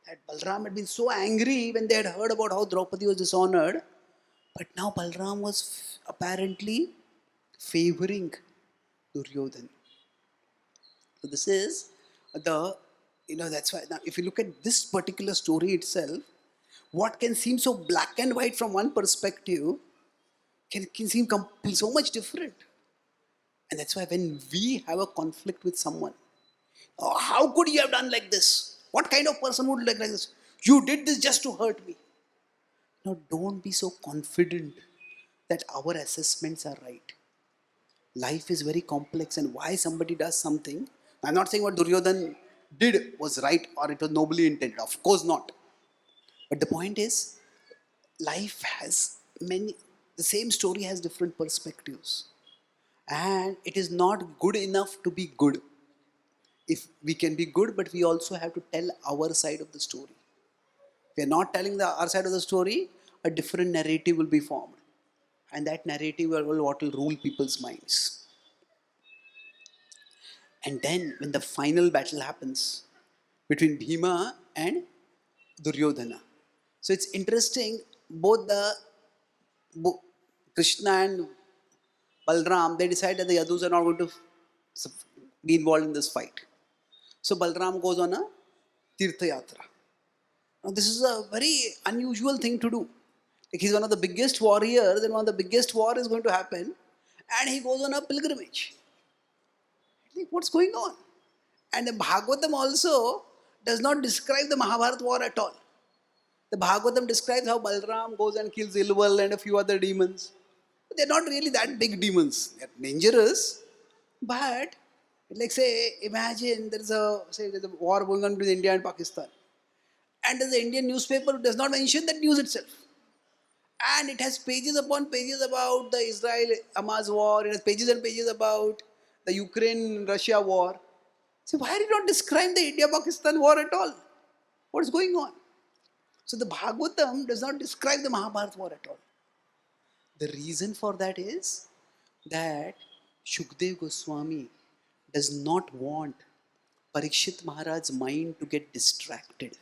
That Balaram had been so angry when they had heard about how Draupadi was dishonored. But now Balaram was apparently favoring Duryodhan. So this is that's why now if you look at this particular story itself, what can seem so black and white from one perspective can seem so much different. And that's why when we have a conflict with someone, oh, how could you have done like this? What kind of person would like this? You did this just to hurt me. Now don't be so confident that our assessments are right. Life is very complex, and why somebody does something, I'm not saying what Duryodhan did was right or it was nobly intended. Of course not. But the point is, life has the same story has different perspectives. And it is not good enough to be good. If we can be good, but we also have to tell our side of the story. If we are not telling our side of the story, a different narrative will be formed. And that narrative will what will rule people's minds. And then when the final battle happens between Bhima and Duryodhana. So it's interesting, both Krishna and Balaram, they decide that the Yadus are not going to be involved in this fight. So Balaram goes on a Tirtha Yatra. Now this is a very unusual thing to do. Like he's one of the biggest warriors, and one of the biggest war is going to happen, and he goes on a pilgrimage. Like, what's going on? And the Bhagavatam also does not describe the Mahabharata war at all. The Bhagavatam describes how Balaram goes and kills Ilval and a few other demons. They're not really that big demons. They're dangerous, but like say, imagine there's a war going on between India and Pakistan, and the Indian newspaper does not mention that news itself, and it has pages upon pages about the Israel-Hamas war. It has pages and pages about the Ukraine-Russia war. So why did not describe the India-Pakistan war at all? What is going on? So the Bhagavatam does not describe the Mahabharata war at all. The reason for that is that Shukdev Goswami does not want Parikshit Maharaj's mind to get distracted.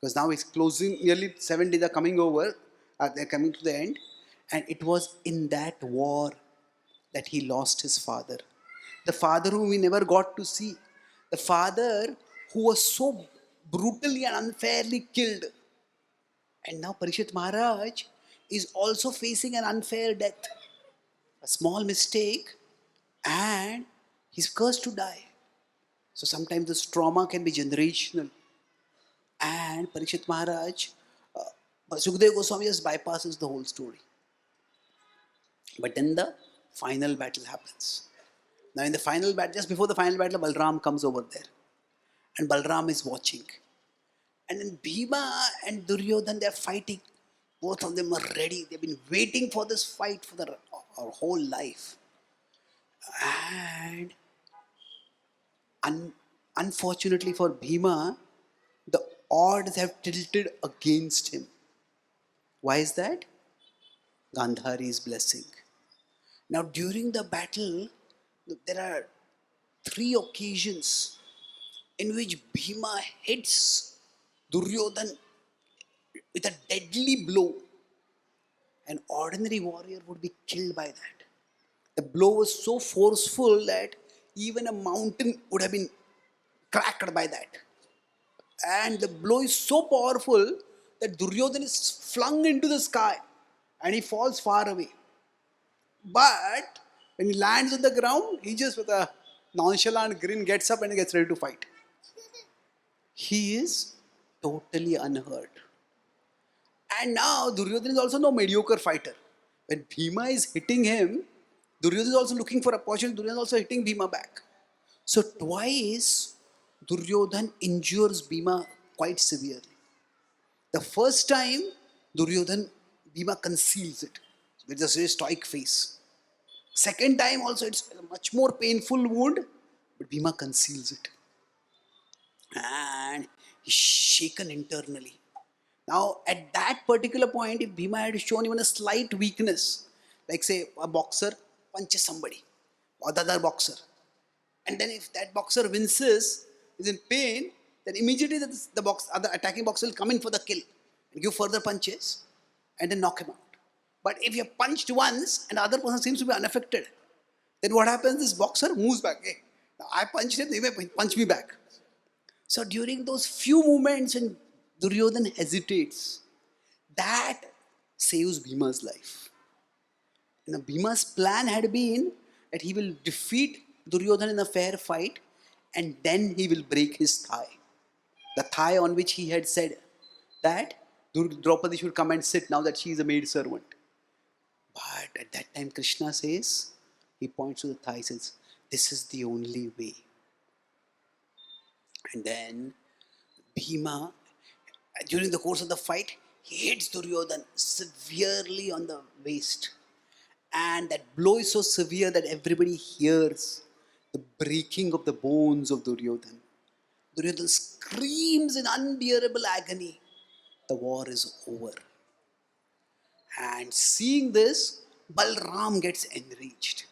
Because now it's closing, nearly 7 days are coming over, they're coming to the end. And it was in that war that he lost his father. the father whom we never got to see, the father who was so brutally and unfairly killed. And now Parikshit Maharaj is also facing an unfair death. A small mistake and he's cursed to die. So sometimes this trauma can be generational. And Parikshit Maharaj, Sukadeva Goswami just bypasses the whole story. But then the final battle happens. Now in the final battle, just before the final battle, Balaram comes over there. And Balaram is watching. And then Bhima and Duryodhan, they're fighting. Both of them are ready. They've been waiting for this fight for their whole life. And unfortunately for Bhima, the odds have tilted against him. Why is that? Gandhari's blessing. Now during the battle, there are 3 occasions in which Bhima hits Duryodhan with a deadly blow. An ordinary warrior would be killed by that. The blow was so forceful that even a mountain would have been cracked by that. And the blow is so powerful that Duryodhan is flung into the sky and he falls far away. But when he lands on the ground, he just with a nonchalant grin gets up and gets ready to fight. He is totally unhurt. And now Duryodhan is also no mediocre fighter. When Bhima is hitting him, Duryodhan is also looking for a opportunity. Duryodhan is also hitting Bhima back. So twice Duryodhan injures Bhima quite severely. The first time, Bhima conceals it with a very stoic face. Second time also, it's a much more painful wound, but Bhima conceals it. And he's shaken internally. Now, at that particular point, if Bhima had shown even a slight weakness, like say a boxer punches somebody, or the other boxer, and then if that boxer winces, is in pain, then immediately the other attacking boxer will come in for the kill and give further punches and then knock him out. But if you have punched once and the other person seems to be unaffected, then what happens? This boxer moves back. Hey, now I punched him, he may punch me back. So during those few moments when Duryodhan hesitates, that saves Bhima's life. Now Bhima's plan had been that he will defeat Duryodhan in a fair fight and then he will break his thigh. The thigh on which he had said that Draupadi should come and sit now that she is a maid servant. But at that time Krishna says, he points to the thigh, says, this is the only way. And then Bhima, during the course of the fight, he hits Duryodhan severely on the waist. And that blow is so severe that everybody hears the breaking of the bones of Duryodhan. Duryodhan screams in unbearable agony. The war is over. And seeing this, Balaram gets enraged.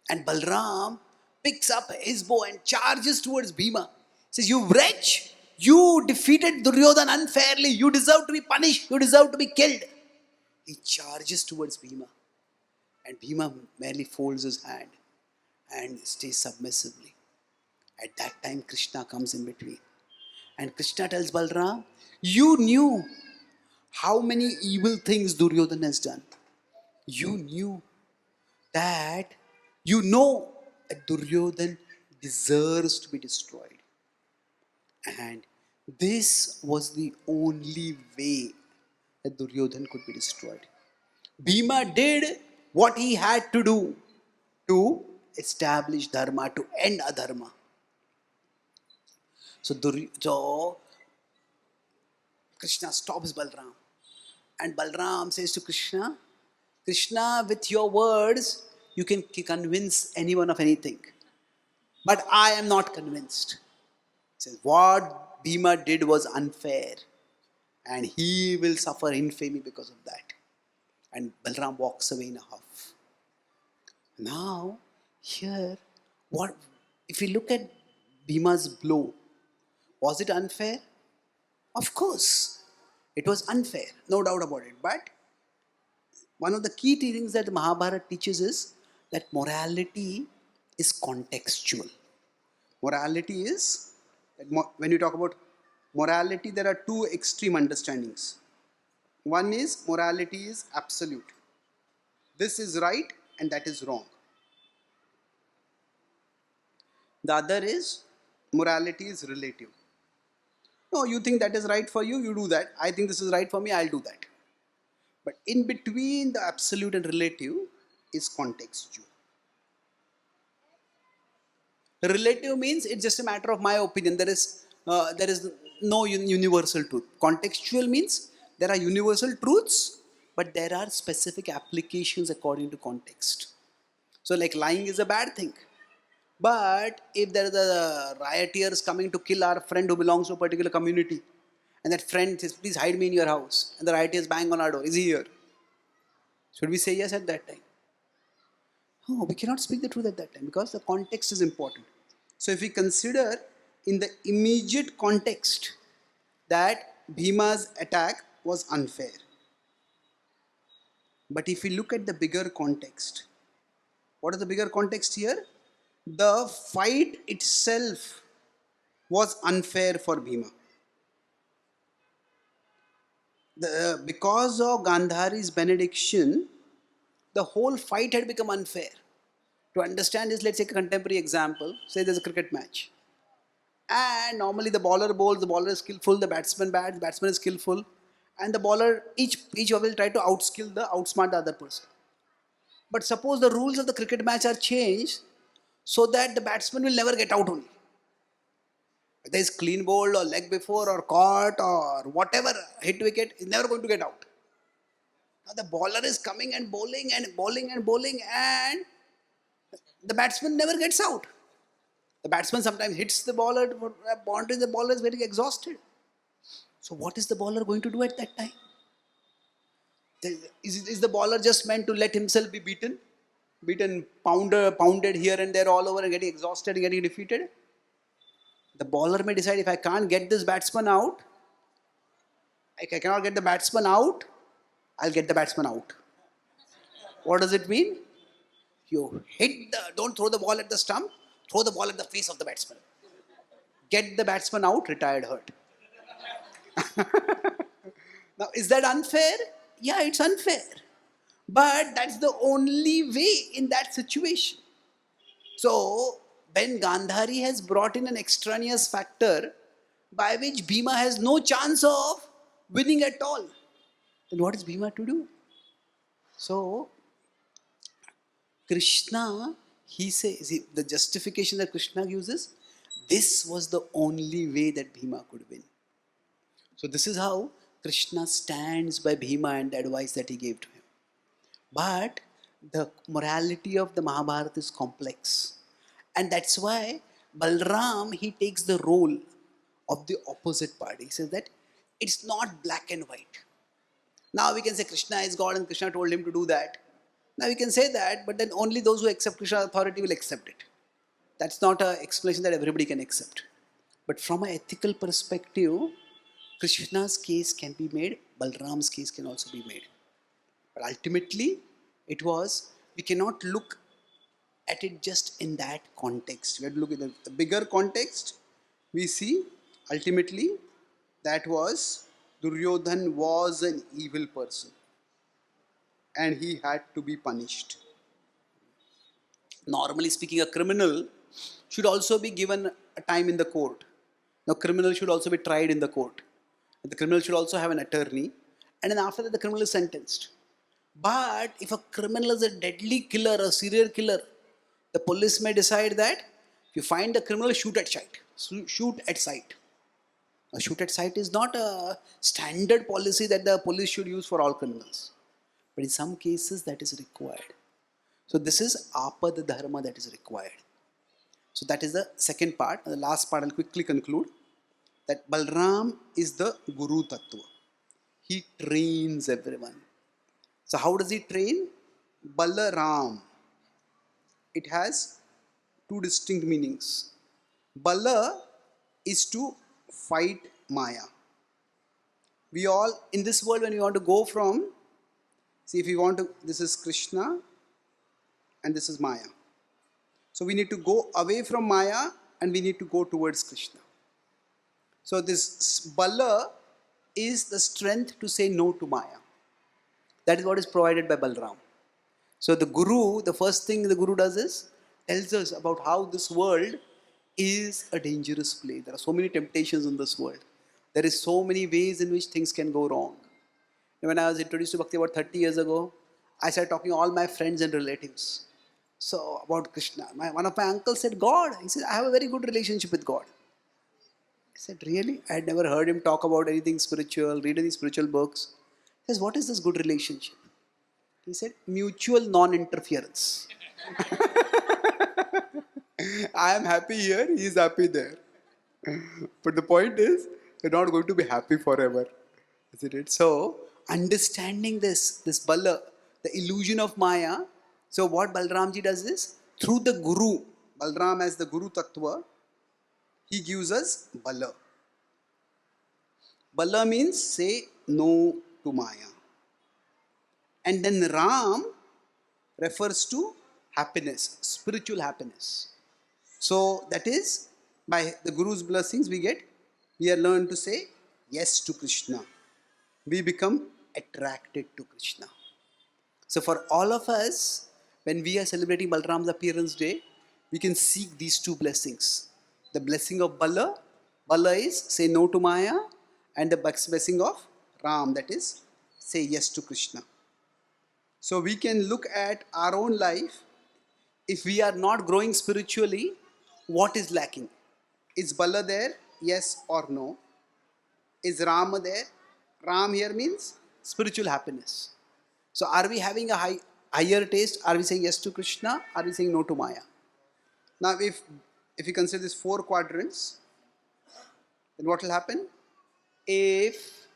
And Balaram picks up his bow and charges towards Bhima. He says, you wretch, you defeated Duryodhan unfairly. You deserve to be punished. You deserve to be killed. He charges towards Bhima. And Bhima merely folds his hand and stays submissively. At that time, Krishna comes in between. And Krishna tells Balaram, you knew how many evil things Duryodhan has done. You knew that, you know that Duryodhan deserves to be destroyed. And this was the only way that Duryodhan could be destroyed. Bhima did what he had to do to establish dharma, to end adharma. So Krishna stops Balaram. And Balaram says to Krishna, Krishna, with your words, you can convince anyone of anything. But I am not convinced. He says, what Bhima did was unfair. And he will suffer infamy because of that. And Balaram walks away in a huff. Now, here, what if we look at Bhima's blow, was it unfair? Of course, it was unfair, no doubt about it. But one of the key things that the Mahabharata teaches is that morality is contextual. Morality is, when you talk about morality, there are two extreme understandings. One is morality is absolute. This is right and that is wrong. The other is morality is relative. No, you think that is right for you, you do that. I think this is right for me, I'll do that. But in between the absolute and relative is contextual. Relative means it's just a matter of my opinion. There is no universal truth. Contextual means there are universal truths, but there are specific applications according to context. So, like lying is a bad thing. But if there is a rioters coming to kill our friend who belongs to a particular community, and that friend says, "Please hide me in your house," and the rioters bang on our door, is he here? Should we say yes at that time? No, we cannot speak the truth at that time because the context is important. So if we consider in the immediate context that Bhima's attack was unfair. But if we look at the bigger context, what is the bigger context here? The fight itself was unfair for Bhima. Because of Gandhari's benediction, the whole fight had become unfair. To understand this, let's take a contemporary example. Say there's a cricket match. And normally the bowler bowls, the bowler is skillful, the batsman bats, the batsman is skillful. And the bowler, each will try to outsmart the other person. But suppose the rules of the cricket match are changed so that the batsman will never get out only. Whether it's clean bowled or leg before or caught or whatever, hit wicket, is never going to get out. Now the bowler is coming and bowling and bowling and bowling, and the batsman never gets out. The batsman sometimes hits the bowler, the bowler is very exhausted. So what is the bowler going to do at that time? Is the bowler just meant to let himself be beaten? Pounded here and there all over and getting exhausted and getting defeated? The bowler may decide, if I can't get this batsman out, I cannot get the batsman out, I'll get the batsman out. What does it mean? Don't throw the ball at the stump, throw the ball at the face of the batsman. Get the batsman out, retired hurt. Now, is that unfair? Yeah, it's unfair. But that's the only way in that situation. So, when Gandhari has brought in an extraneous factor by which Bhima has no chance of winning at all, then what is Bhima to do? So, Krishna, he says, the justification that Krishna uses, this was the only way that Bhima could win. So this is how Krishna stands by Bhima and the advice that he gave to him. But the morality of the Mahabharata is complex. And that's why Balaram, he takes the role of the opposite party. He says that it's not black and white. Now we can say Krishna is God and Krishna told him to do that. Now we can say that, but then only those who accept Krishna's authority will accept it. That's not an explanation that everybody can accept. But from an ethical perspective, Krishna's case can be made, Balaram's case can also be made. But ultimately, we cannot look at it just in that context. We have to look at the bigger context. We see, ultimately, that was, Duryodhan was an evil person. And he had to be punished. Normally speaking, a criminal should also be given a time in the court. Now, criminal should also be tried in the court. The criminal should also have an attorney. And then after that, the criminal is sentenced. But if a criminal is a deadly killer, a serial killer, the police may decide that if you find the criminal, shoot at sight. Shoot at sight. Now, shoot at sight is not a standard policy that the police should use for all criminals. But in some cases, that is required. So this is apad dharma that is required. So that is the second part. The last part I'll quickly conclude. That Balaram is the Guru Tattva. He trains everyone. So how does he train? Balaram. It has two distinct meanings. Bala is to fight Maya. We all, in this world, when we want to go from, see if we want to, this is Krishna and this is Maya. So we need to go away from Maya and we need to go towards Krishna. So this Bala is the strength to say no to Maya. That is what is provided by Balaram. So the Guru, the first thing the Guru does is tells us about how this world is a dangerous place. There are so many temptations in this world. There is so many ways in which things can go wrong. When I was introduced to Bhakti about 30 years ago, I started talking to all my friends and relatives. So about Krishna. One of my uncles said, God. He said, I have a very good relationship with God. I said, really? I had never heard him talk about anything spiritual, read any spiritual books. He says, what is this good relationship? He said, mutual non-interference. I am happy here, he is happy there. But the point is, you're not going to be happy forever. Isn't it? So, understanding this Bala, the illusion of Maya. So, what Balramji does is, through the Guru, Balaram as the Guru Tattva, he gives us Bala. Bala means say no to Maya. And then Ram refers to happiness, spiritual happiness. So that is, by the Guru's blessings we are learned to say yes to Krishna. We become attracted to Krishna. So for all of us, when we are celebrating Balaram's appearance day, we can seek these two blessings. The blessing of Bala, Bala is say no to Maya, and the blessing of Ram, that is say yes to Krishna. So we can look at our own life. If we are not growing spiritually, what is lacking? Is Bala there? Yes or no? Is Rama there? Ram here means spiritual happiness. So are we having a higher taste? Are we saying yes to Krishna? Are we saying no to Maya? Now if you consider these four quadrants, then what will happen? If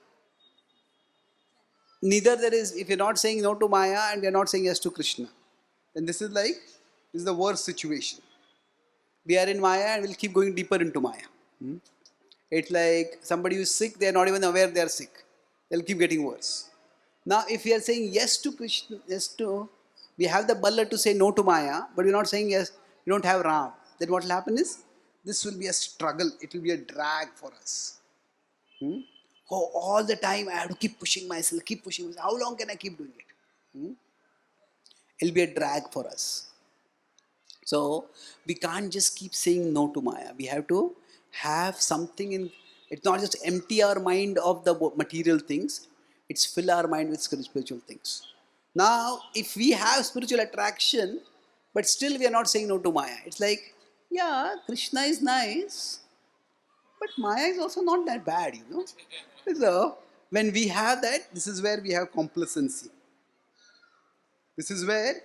neither there is, if you're not saying no to Maya and we're not saying yes to Krishna, then this is the worst situation. We are in Maya and we'll keep going deeper into Maya. It's like somebody who's sick, they're not even aware they're sick. They'll keep getting worse. Now, if we are saying yes to Krishna, we have the Bala to say no to Maya, but we're not saying yes, we don't have Ram. Then what will happen is, this will be a struggle, it will be a drag for us. Oh, all the time I have to keep pushing myself. How long can I keep doing it? It'll be a drag for us. So we can't just keep saying no to Maya. We have to have something in. It's not just empty our mind of the material things. It's fill our mind with spiritual things. Now, if we have spiritual attraction, but still we are not saying no to Maya. It's like, yeah, Krishna is nice, but Maya is also not that bad, So when we have that, this is where we have complacency. This is where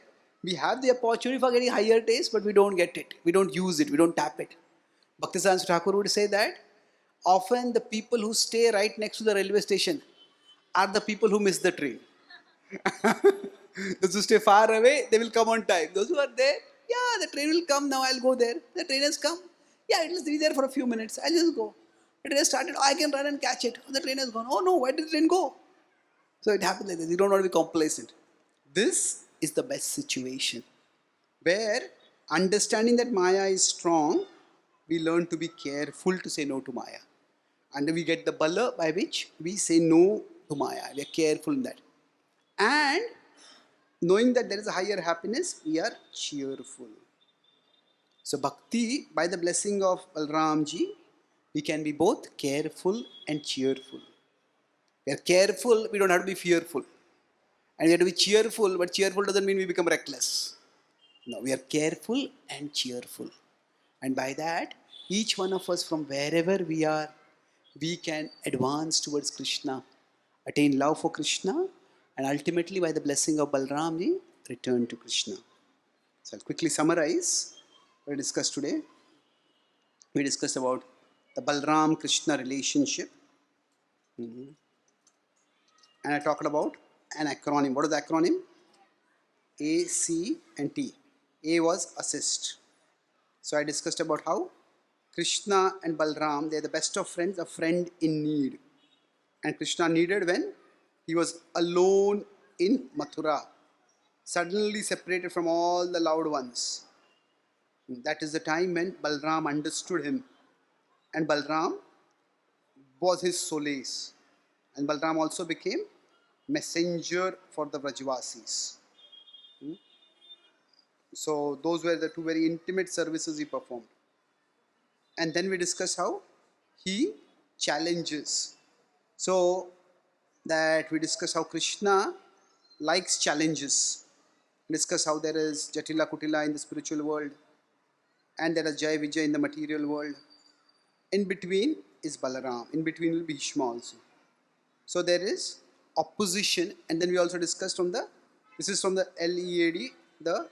we have the opportunity for getting higher taste, but we don't get it. We don't use it. We don't tap it. Bhaktivedanta Thakur would say that often the people who stay right next to the railway station are the people who miss the train. Those who stay far away, they will come on time. Those who are there, yeah, the train will come now, I'll go there. The train has come. Yeah, it will be there for a few minutes. I'll just go. The train has started. Oh, I can run and catch it. The train has gone. Oh no, where did the train go? So it happens like this. You don't want to be complacent. This is the best situation where understanding that Maya is strong, we learn to be careful to say no to Maya. And we get the Bala by which we say no to Maya. We are careful in that. And knowing that there is a higher happiness, we are cheerful. So Bhakti, by the blessing of Balramji, we can be both careful and cheerful. We are careful, we don't have to be fearful. And we have to be cheerful, but cheerful doesn't mean we become reckless. No, we are careful and cheerful. And by that, each one of us from wherever we are, we can advance towards Krishna, attain love for Krishna, and ultimately by the blessing of Balramji, return to Krishna. So I'll quickly summarize what we discussed today. We discussed about the Balram-Krishna relationship. And I talked about an acronym. What is the acronym? A, C, and T. A was assist. So I discussed about how Krishna and Balaram, they're the best of friends, a friend in need. And Krishna needed when he was alone in Mathura, suddenly separated from all the loved ones. That is the time when Balaram understood him, and Balaram was his solace. And Balaram also became messenger for the Vrajavasis. So those were the two very intimate services he performed. And then we discussed how he challenges. So that we discuss how Krishna likes challenges. Discuss how there is Jatila Kutila in the spiritual world and there is Jai Vijay in the material world. In between is Balaram. In between will be Bhishma also. So there is opposition, and then we also discussed from the, this is from the LEAD, the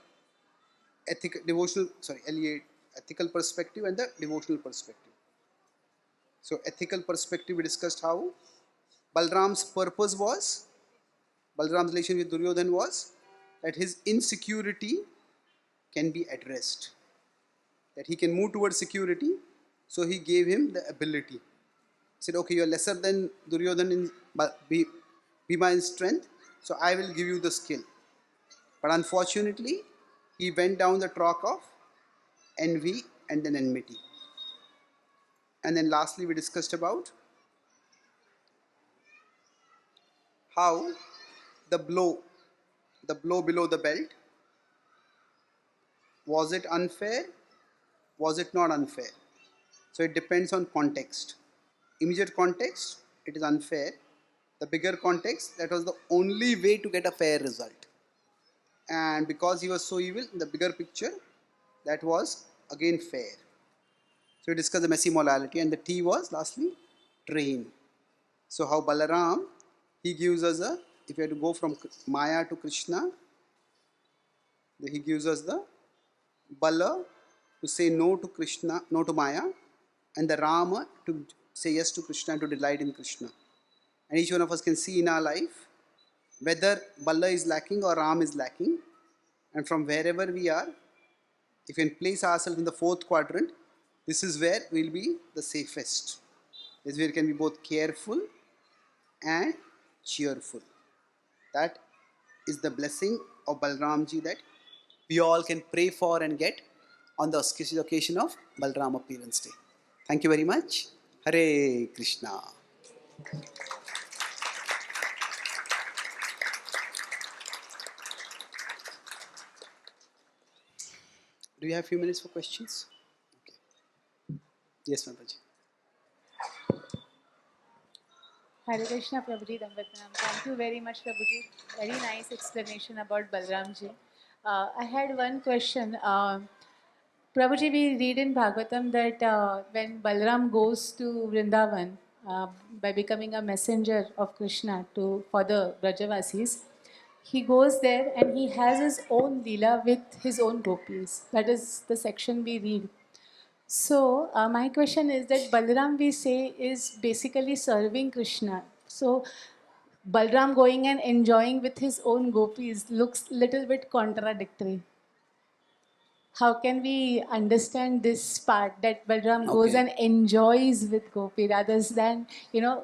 ethical devotional, sorry, LEAD, ethical perspective and the devotional perspective. So ethical perspective, we discussed how Balram's purpose was, Balram's relation with Duryodhan was that his insecurity can be addressed, that he can move towards security. So he gave him the ability. He said, okay, you are lesser than Duryodhan in Bhima in strength, so I will give you the skill. But unfortunately, he went down the track of envy and then enmity. And then lastly, we discussed about how the blow below the belt, was it unfair? Was it not unfair? So it depends on context. Immediate context, it is unfair. The bigger context, that was the only way to get a fair result. And because he was so evil, in the bigger picture, that was again fair. So we discussed the messy morality, and the T was lastly train. So how Balaram, he gives us a, if you have to go from Maya to Krishna, he gives us the Bala to say no to Krishna, no to Maya, and the Rama to say yes to Krishna and to delight in Krishna. And each one of us can see in our life whether Bala is lacking or Ram is lacking, and from wherever we are, if we can place ourselves in the fourth quadrant, this is where we will be the safest. This is where we can be both careful and cheerful. That is the blessing of Balramji that we all can pray for and get on the auspicious occasion of Balaram Appearance Day. Thank you very much. Hare Krishna. Do you have a few minutes for questions? Okay. Yes, Mataji. Hare Krishna, Prabhuji, Dambatanam. Thank you very much, Prabhuji. Very nice explanation about Balramji. I had one question. Prabhuji, we read in Bhagavatam that when Balaram goes to Vrindavan by becoming a messenger of Krishna for the Brajavasis, he goes there and he has his own Leela with his own gopis. That is the section we read. So, my question is that Balaram, we say, is basically serving Krishna. So, Balaram going and enjoying with his own gopis looks little bit contradictory. How can we understand this part that Balaram goes Okay. and enjoys with gopi rather than,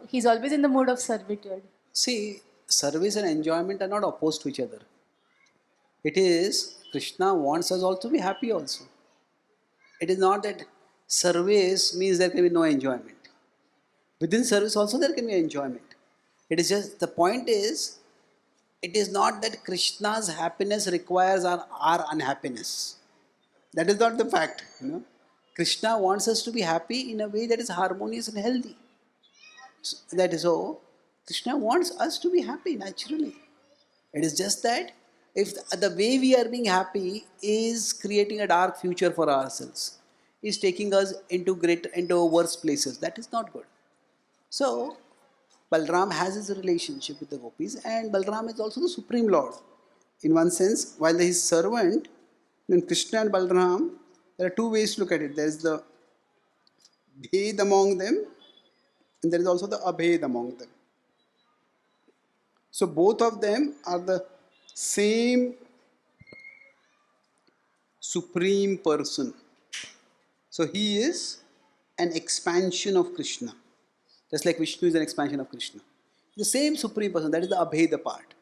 he's always in the mood of servitude? See, service and enjoyment are not opposed to each other. It is Krishna wants us all to be happy also. It is not that service means there can be no enjoyment. Within service also there can be enjoyment. It is just, the point is, it is not that Krishna's happiness requires our unhappiness. That is not the fact. Krishna wants us to be happy in a way that is harmonious and healthy. So, that is so. Krishna wants us to be happy naturally. It is just that if the way we are being happy is creating a dark future for ourselves, is taking us into worse places, that is not good. So Balram has his relationship with the gopis, and Balram is also the Supreme Lord. In one sense, while he is servant, in Krishna and Balram, there are two ways to look at it. There is the Bhed among them, and there is also the Abhed among them. So both of them are the same Supreme Person. So he is an expansion of Krishna. Just like Vishnu is an expansion of Krishna. The same Supreme Person, that is the Abheda part.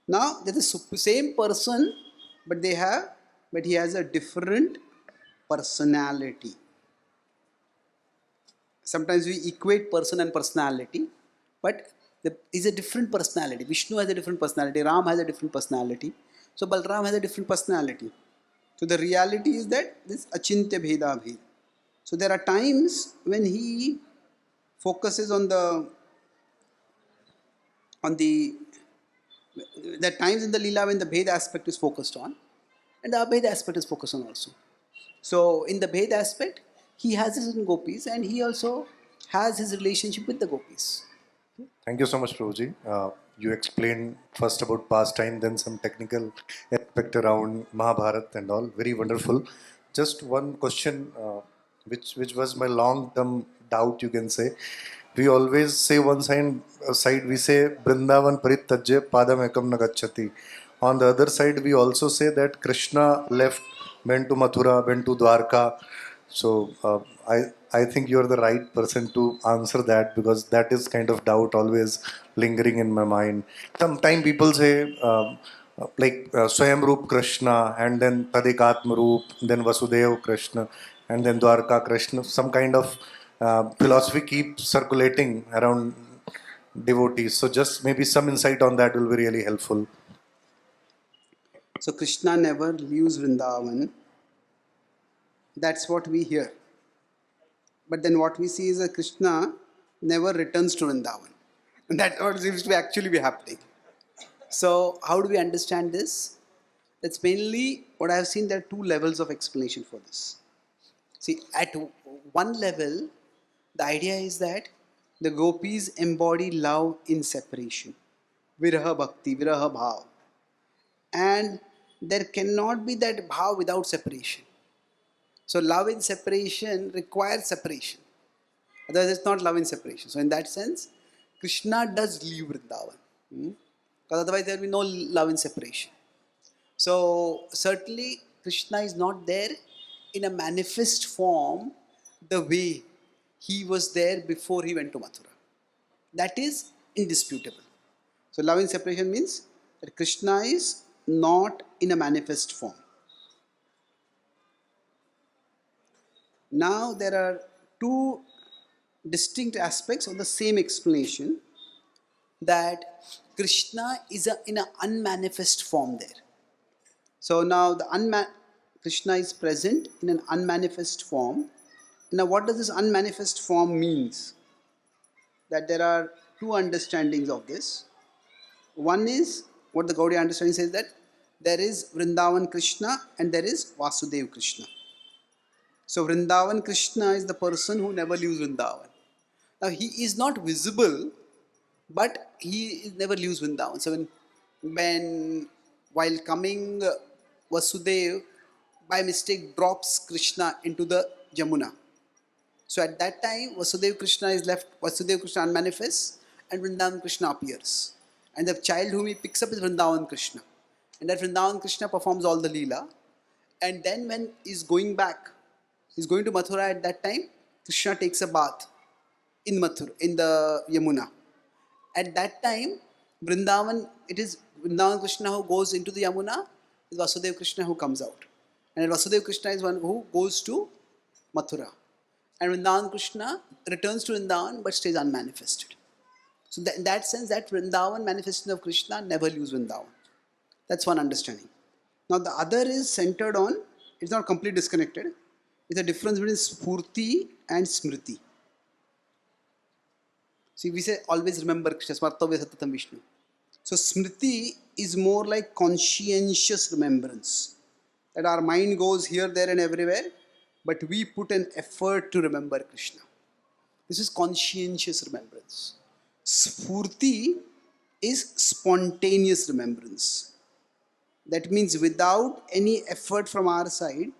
Now, there is the same person, but he has a different personality. Sometimes we equate person and personality, but is a different personality. Vishnu has a different personality, Ram has a different personality, so Balaram has a different personality. So the reality is that this achintya bheda bhed. So there are times when he focuses on the times in the lila when the bhed aspect is focused on, and the abhed aspect is focused on also. So in the bhed aspect, he has his own gopis, and he also has his relationship with the gopis. Thank you so much, Prabhuji. You explained first about pastime, then some technical aspect around Mahabharat and all. Very wonderful. Just one question, which was my long-term doubt, you can say. We always say one side we say Brindavan Paritajya Padam Ekam Nagachati. On the other side, we also say that Krishna left, went to Mathura, went to Dwarka. So I think you're the right person to answer that, because that is kind of doubt always lingering in my mind. Sometimes people say Swayam Roop Krishna, and then Tadikatma Roop, then Vasudev Krishna, and then Dwarka Krishna. Some kind of philosophy keeps circulating around devotees. So just maybe some insight on that will be really helpful. So Krishna never leaves Vrindavan. That's what we hear. But then what we see is that Krishna never returns to Vrindavan. And that's what seems to actually be happening. So how do we understand this? That's mainly what I have seen. There are two levels of explanation for this. See, at one level, the idea is that the gopis embody love in separation. Viraha bhakti, viraha bhav. And there cannot be that bhav without separation. So love in separation requires separation. Otherwise, it's not love in separation. So in that sense, Krishna does leave Vrindavan. Because otherwise there will be no love in separation. So certainly Krishna is not there in a manifest form the way he was there before he went to Mathura. That is indisputable. So love in separation means that Krishna is not in a manifest form. Now there are two distinct aspects of the same explanation, that Krishna is in an unmanifest form there. So now Krishna is present in an unmanifest form. Now what does this unmanifest form means? That there are two understandings of this. One is what the Gaudiya understanding says, that there is Vrindavan Krishna and there is Vasudev Krishna. So Vrindavan Krishna is the person who never leaves Vrindavan. Now he is not visible, but he never leaves Vrindavan. So when while coming, Vasudev by mistake drops Krishna into the Jamuna. So at that time, Vasudev Krishna is left, Vasudev Krishna unmanifests, and Vrindavan Krishna appears. And the child whom he picks up is Vrindavan Krishna. And that Vrindavan Krishna performs all the Leela. And then when he's going back, he's going to Mathura at that time, Krishna takes a bath in Mathura, in the Yamuna. At that time, it is Vrindavan Krishna who goes into the Yamuna, it is Vasudev Krishna who comes out. And Vasudev Krishna is one who goes to Mathura. And Vrindavan Krishna returns to Vrindavan but stays unmanifested. So in that sense, that Vrindavan manifestation of Krishna never leaves Vrindavan. That's one understanding. Now the other is centered on, it's not completely disconnected, it's a difference between Spurti and Smriti. See, we say always remember Krishna, Smartavya Satatam Vishnu. So Smriti is more like conscientious remembrance. That our mind goes here, there and everywhere, but we put an effort to remember Krishna. This is conscientious remembrance. Spurti is spontaneous remembrance. That means without any effort from our side,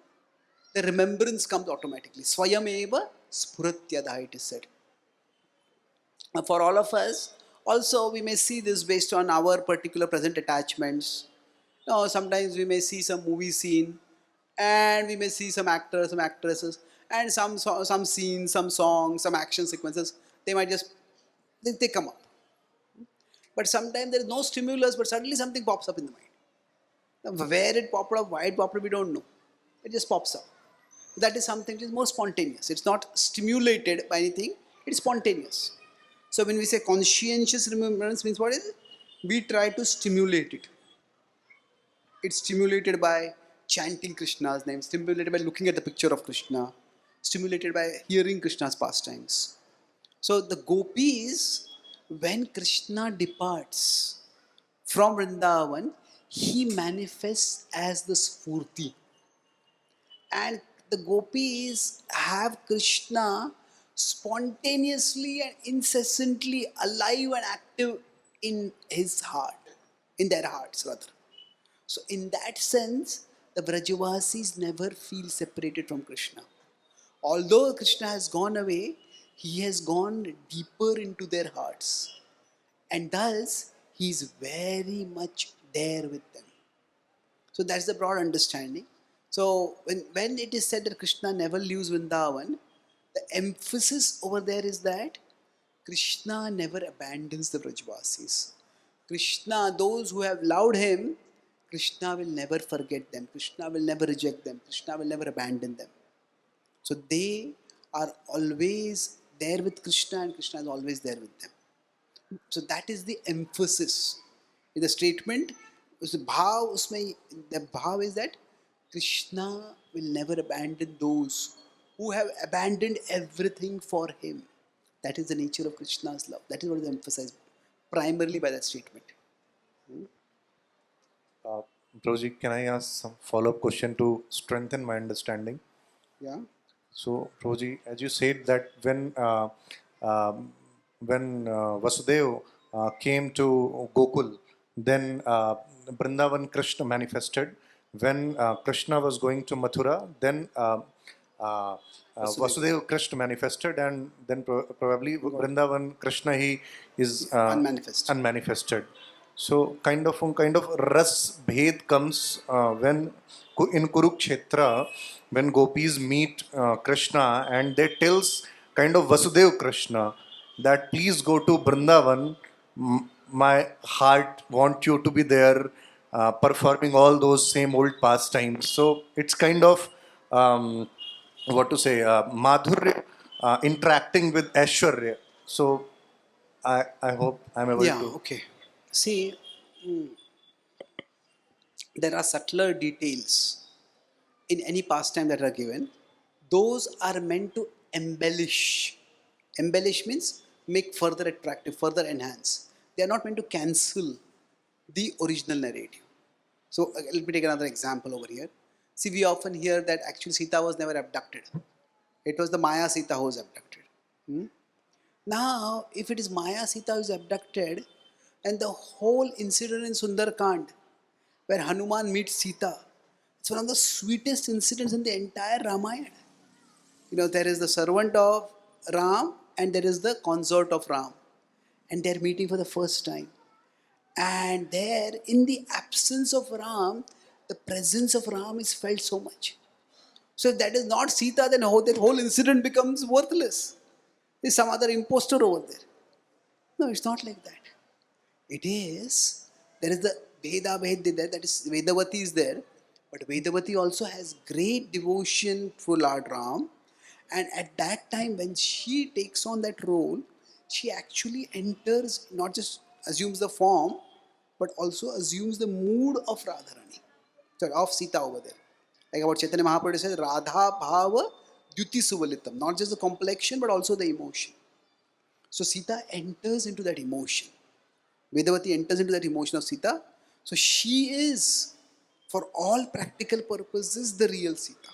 the remembrance comes automatically. Swayameva spuratyadha, it is said. For all of us, also we may see this based on our particular present attachments. Sometimes we may see some movie scene, and we may see some actors, some actresses, and some scenes, some songs, some action sequences. They might just they come up. But sometimes there is no stimulus, but suddenly something pops up in the mind. Now, where it popped up, why it popped up, we don't know. It just pops up. That is something which is more spontaneous. It's not stimulated by anything, it's spontaneous. So when we say conscientious remembrance means what is it? We try to stimulate it. It's stimulated by chanting Krishna's name, stimulated by looking at the picture of Krishna, stimulated by hearing Krishna's pastimes. So the gopis, when Krishna departs from Vrindavan, he manifests as the Sfurti. And the gopis have Krishna spontaneously and incessantly alive and active in his heart, in their hearts rather. So in that sense, the Vrajavasis never feel separated from Krishna. Although Krishna has gone away, he has gone deeper into their hearts. And thus, he is very much there with them. So that's the broad understanding. So when it is said that Krishna never leaves Vrindavan, the emphasis over there is that Krishna never abandons the Vrajavasis. Krishna, those who have loved him, Krishna will never forget them. Krishna will never reject them. Krishna will never abandon them. So they are always there with Krishna and Krishna is always there with them. So that is the emphasis in the statement. The bhav is that Krishna will never abandon those who have abandoned everything for him. That is the nature of Krishna's love. That is what is emphasized primarily by that statement. Prabhuji, can I ask some follow-up question to strengthen my understanding? Yeah. So, Prabhuji, as you said that when Vasudev came to Gokul, then Vrindavan Krishna manifested. When Krishna was going to Mathura, then Vasudev Krishna manifested, and then probably Vrindavan Krishna he is unmanifested. So kind of ras bhed comes when in Kurukshetra, when gopis meet Krishna and they tells kind of Vasudev Krishna that please go to Vrindavan, my heart want you to be there performing all those same old pastimes. So it's kind of what to say, Madhurya interacting with Aishwarya. So I hope I'm able Yeah, to. okay. See, there are subtler details in any pastime that are given. Those are meant to embellish. Embellish means make further attractive, further enhance. They are not meant to cancel the original narrative. So let me take another example over here. See, we often hear that actually Sita was never abducted. It was the Maya Sita who was abducted. Now, if it is Maya Sita who is abducted, and the whole incident in Sundarkand, where Hanuman meets Sita, it's one of the sweetest incidents in the entire Ramayana. You know, there is the servant of Ram and there is the consort of Ram, and they're meeting for the first time. And there, in the absence of Ram, the presence of Ram is felt so much. So if that is not Sita, then that whole incident becomes worthless. There's some other impostor over there. No, it's not like that. It is, there is the Veda there, that is Vedavati is there, but Vedavati also has great devotion for Lord Ram. And at that time, when she takes on that role, she actually enters, not just assumes the form, but also assumes the mood of Radharani, sorry, of Sita over there. Like about Chaitanya Mahaprabhu says, Radha Bhava Dyuti Suvalitam, not just the complexion, but also the emotion. So Sita enters into that emotion. Vedavati enters into that emotion of Sita. So she is, for all practical purposes, the real Sita.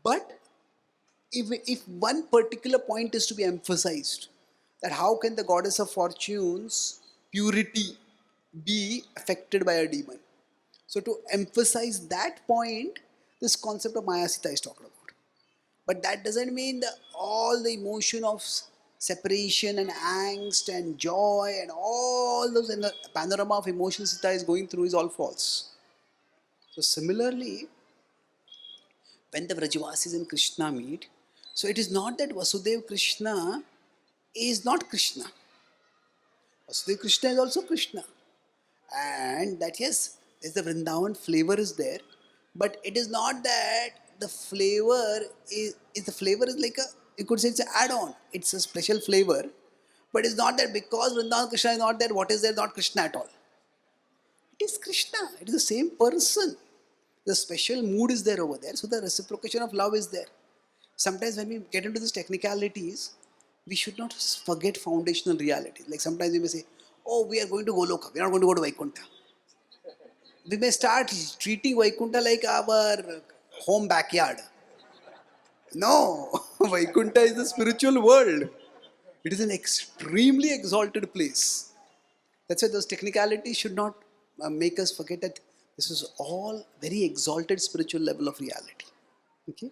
But if one particular point is to be emphasized, that how can the goddess of fortune's purity be affected by a demon? So to emphasize that point, this concept of Maya Sita is talked about. But that doesn't mean that all the emotion of separation and angst and joy and all those in the panorama of emotions Sita is going through is all false. So similarly, when the Vrajavasis and Krishna meet, so it is not that Vasudev Krishna is not Krishna. Vasudev Krishna is also Krishna. And that yes, there's the Vrindavan flavor is there, but it is not that the flavor is the flavor is like a, you could say it's an add-on. It's a special flavor, but it's not that because Vrindavan Krishna is not there, what is there not Krishna at all? It is Krishna. It is the same person. The special mood is there over there. So the reciprocation of love is there. Sometimes when we get into these technicalities, we should not forget foundational reality. Like sometimes we may say, oh, we are going to Goloka. We are not going to go to Vaikuntha. We may start treating Vaikuntha like our home backyard. No, Vaikuntha is the spiritual world. It is an extremely exalted place. That's why those technicalities should not make us forget that this is all very exalted spiritual level of reality. Okay?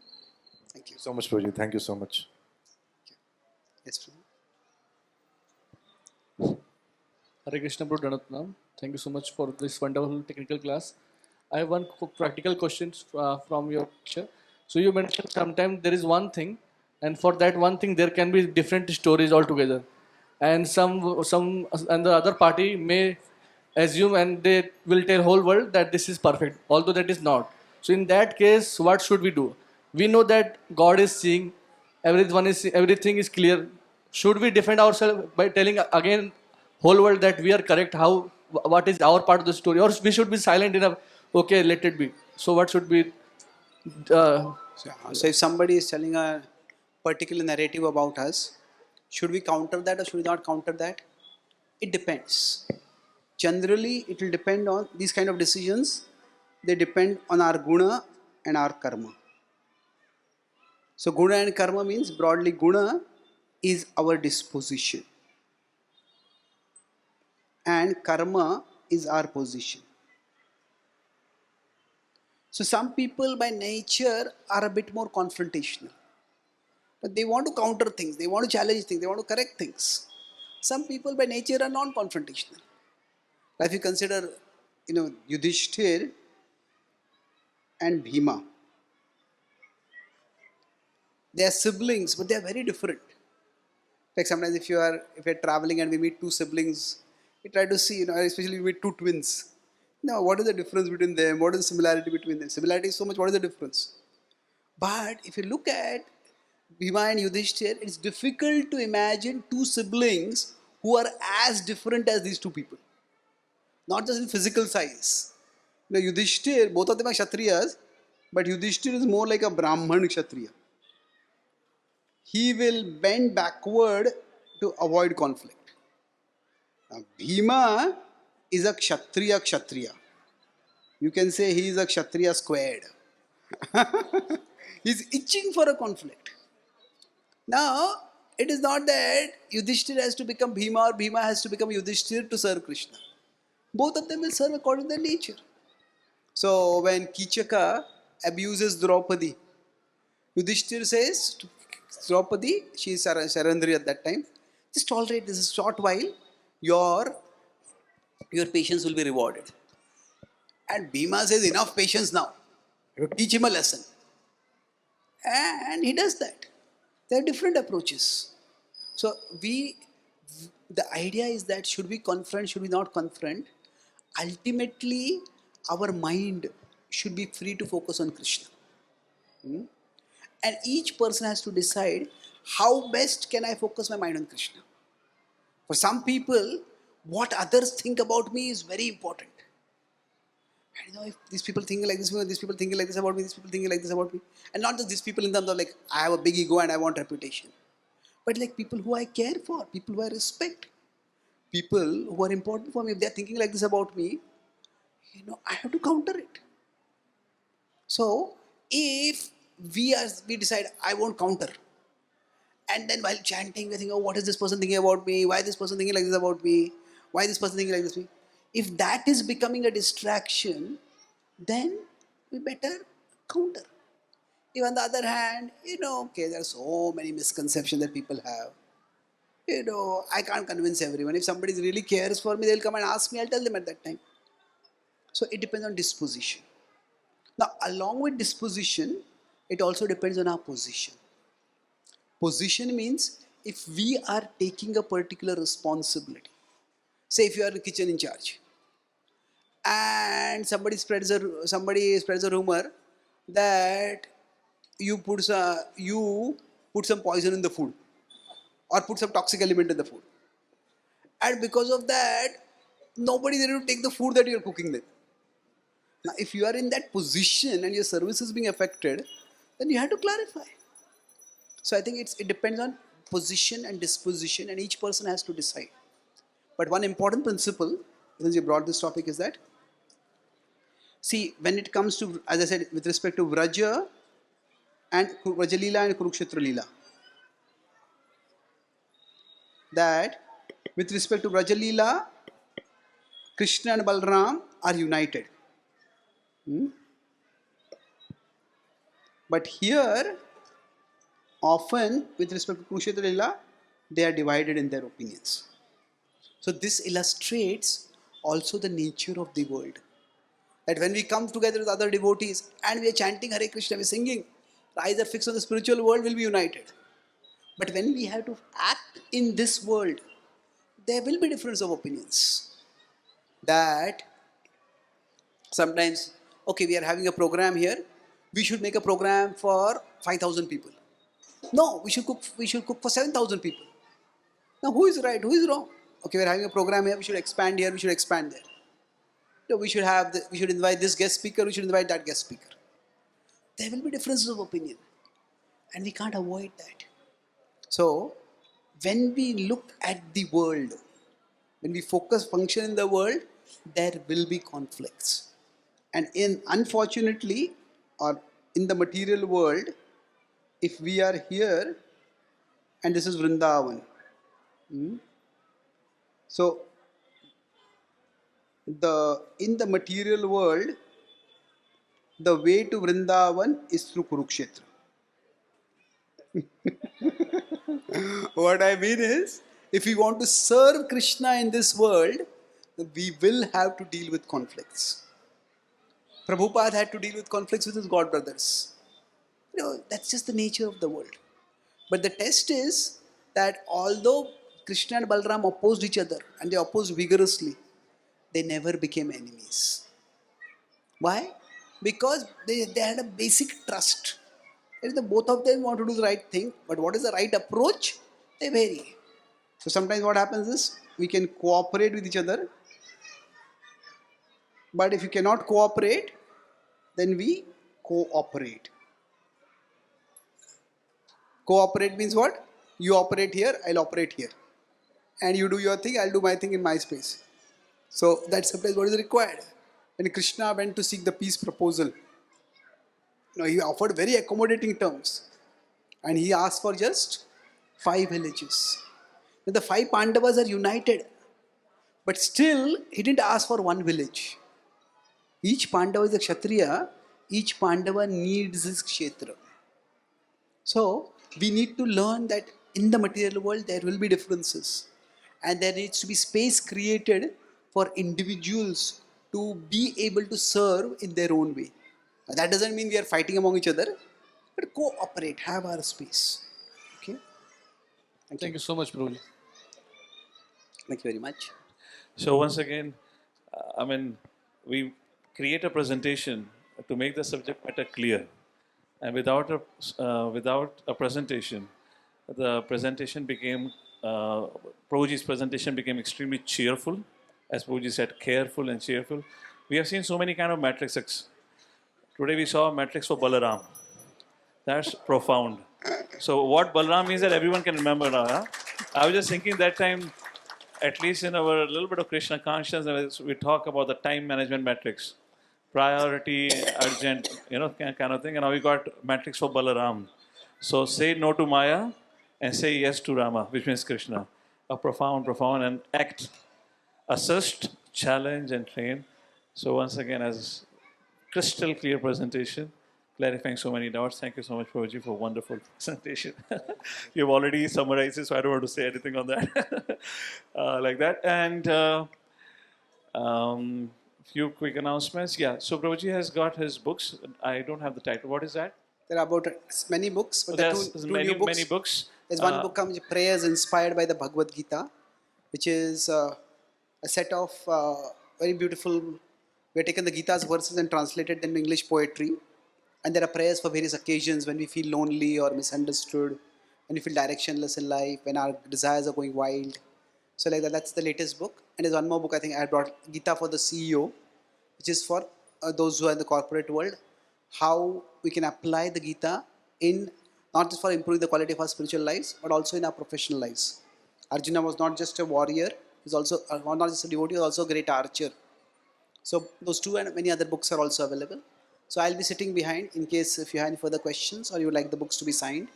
Thank you. So much, Prabhuji. Thank you so much. Yes, Prabhu. Hare Krishna Prabhu Danatnam. Thank you so much for this wonderful technical class. I have one practical question from your lecture. So you mentioned sometimes there is one thing, and for that one thing there can be different stories altogether, and some and the other party may assume and they will tell whole world that this is perfect, although that is not. So in that case, what should we do? We know that God is seeing, everything is clear. Should we defend ourselves by telling again whole world that we are correct? How, what is our part of the story, or we should be silent enough? Okay, let it be. So what should be? So if somebody is telling a particular narrative about us, should we counter that or should we not counter that? It depends. Generally, it will depend on these kind of decisions. They depend on our guna and our karma. So guna and karma means broadly guna is our disposition and karma is our position. So some people by nature are a bit more confrontational. But they want to counter things, they want to challenge things, they want to correct things. Some people by nature are non-confrontational. If you consider, Yudhishthir and Bhima, they are siblings, but they are very different. Like sometimes if you're traveling and we meet two siblings, we try to see, especially we meet two twins. Now, what is the difference between them? What is the similarity between them? Similarity is so much, what is the difference? But if you look at Bhima and Yudhishthir, it's difficult to imagine two siblings who are as different as these two people. Not just in physical size. Yudhishthir, both of them are Kshatriyas, but Yudhishthir is more like a Brahman Kshatriya. He will bend backward to avoid conflict. Now, Bhima is a Kshatriya. You can say he is a Kshatriya squared. He's itching for a conflict. Now, it is not that Yudhishthir has to become Bhima or Bhima has to become Yudhishthir to serve Krishna. Both of them will serve according to their nature. So, when Kichaka abuses Draupadi, Yudhishthir says to Draupadi, she is Sarandri at that time, just tolerate this a short while, your patience will be rewarded. And Bhima says, enough patience now. You teach him a lesson. And he does that. There are different approaches. So the idea is that should we confront, should we not confront? Ultimately, our mind should be free to focus on Krishna. And each person has to decide how best can I focus my mind on Krishna. For some people, what others think about me is very important. And if these people thinking like this, these people thinking like this about me, these people thinking like this about me. And not just these people in terms of like, I have a big ego and I want reputation. But like people who I care for, people who I respect, people who are important for me, if they're thinking like this about me, I have to counter it. So if we decide, I won't counter. And then while chanting, we think, oh, what is this person thinking about me? Why is this person thinking like this about me? Why is this person thinking like this about me? If that is becoming a distraction, then we better counter. If on the other hand, there are so many misconceptions that people have. I can't convince everyone. If somebody really cares for me, they'll come and ask me, I'll tell them at that time. So it depends on disposition. Now, along with disposition, it also depends on our position. Position means if we are taking a particular responsibility. Say if you are the kitchen in charge and somebody spreads a rumor that you put some poison in the food or put some toxic element in the food, and because of that, nobody is there to take the food that you're cooking with. Now, if you are in that position and your service is being affected, then you have to clarify. So I think it depends on position and disposition, and each person has to decide. But one important principle, since you brought this topic, is that, see, when it comes to, as I said, with respect to Vraja and Vraja Leela and Kurukshetra Leela, that with respect to Vraja Leela, Krishna and Balaram are united. But here, often with respect to Kurukshetra Leela, they are divided in their opinions. So this illustrates also the nature of the world. That when we come together with other devotees and we are chanting Hare Krishna, we are singing, our eyes are fixed on the spiritual world, will be united. But when we have to act in this world, there will be difference of opinions. That sometimes, okay, we are having a program here, we should make a program for 5,000 people. No, we should cook for 7,000 people. Now who is right, who is wrong? Okay, we are having a program here, we should expand here, we should expand there. No, we should invite this guest speaker, we should invite that guest speaker. There will be differences of opinion, and we can't avoid that. So when we look at the world, when we function in the world, there will be conflicts. And unfortunately, or in the material world, if we are here, and this is Vrindavan, so in the material world, the way to Vrindavan is through Kurukshetra. What I mean is, if we want to serve Krishna in this world, we will have to deal with conflicts. Prabhupada had to deal with conflicts with his god brothers. That's just the nature of the world. But the test is that although Krishna and Balaram opposed each other, and they opposed vigorously, they never became enemies. Why? Because they had a basic trust. Both of them want to do the right thing, but what is the right approach? They vary. So sometimes what happens is, we can cooperate with each other, but if you cannot cooperate, then we cooperate. Cooperate means what? You operate here, I'll operate here. And you do your thing, I'll do my thing in my space. So that's sometimes what is required. When Krishna went to seek the peace proposal, he offered very accommodating terms. And he asked for just 5 villages. Now the 5 Pandavas are united. But still, he didn't ask for 1 village. Each Pandava is a Kshatriya. Each Pandava needs his Kshetra. So, we need to learn that in the material world, there will be differences. And there needs to be space created for individuals to be able to serve in their own way. Now, that doesn't mean we are fighting among each other, but cooperate, have our space. Okay? Thank you so much, Prabhu. Thank you very much. So once again, we create a presentation to make the subject matter clear, and without a presentation, the presentation became Prabhuji's presentation became extremely cheerful, as Prabhuji said, careful and cheerful. We have seen so many kind of matrices. Today we saw a matrix for Balaram. That's profound. So what Balaram means that everyone can remember now. Huh? I was just thinking that time, at least in our little bit of Krishna consciousness, we talk about the time management matrix. Priority, urgent, kind of thing. And now we got matrix for Balaram. So say no to Maya and say yes to Rama, which means Krishna. A profound, and act. Assist, challenge, and train. So once again, as crystal clear presentation, clarifying so many doubts. Thank you so much, Prabhuji, for a wonderful presentation. You've already summarized it, so I don't want to say anything on that. Like that. And few quick announcements. Yeah, so Prabhuji has got his books. I don't have the title. What is that? There are about many books, but There's two many, new books. many books. There's one book comes Prayers inspired by the Bhagavad Gita, which is a set of very beautiful. We have taken the Gita's verses and translated them in English poetry, And there are prayers for various occasions when we feel lonely or misunderstood, when we feel directionless in life, when our desires are going wild. So like that, that's the latest book. And there's one more book I think I brought, Gita for the CEO, which is for those who are in the corporate world, how we can apply the Gita in not just for improving the quality of our spiritual lives, but also in our professional lives. Arjuna was not just a warrior, he's also not just a devotee, he was also a great archer. So those two and many other books are also available. So I'll be sitting behind in case if you have any further questions or you would like the books to be signed,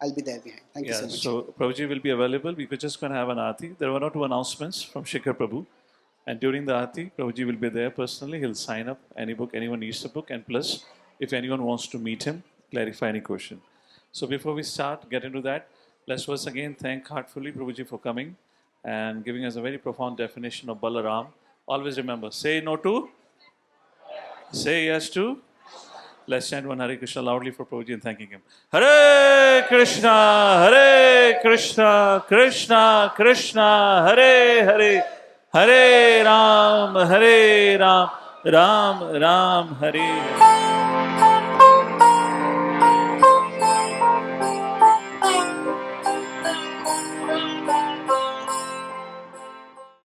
I'll be there behind. Thank you so Yeah, much. so Prabhuji will be available. We could just going to have an aarti. There were no two announcements from Shikhar Prabhu. And during the aarti, Prabhuji will be there personally. He'll sign up any book, anyone needs the book. And plus, if anyone wants to meet him, clarify any question. So before we start, get into that, let's once again thank heartfully Prabhuji for coming and giving us a very profound definition of Balaram. Always remember, say no to, say yes to. Let's chant one Hare Krishna loudly for Prabhuji and thanking him. Hare Krishna, Krishna Krishna, Hare Hare, Hare Ram, Ram Ram, Hare Hare.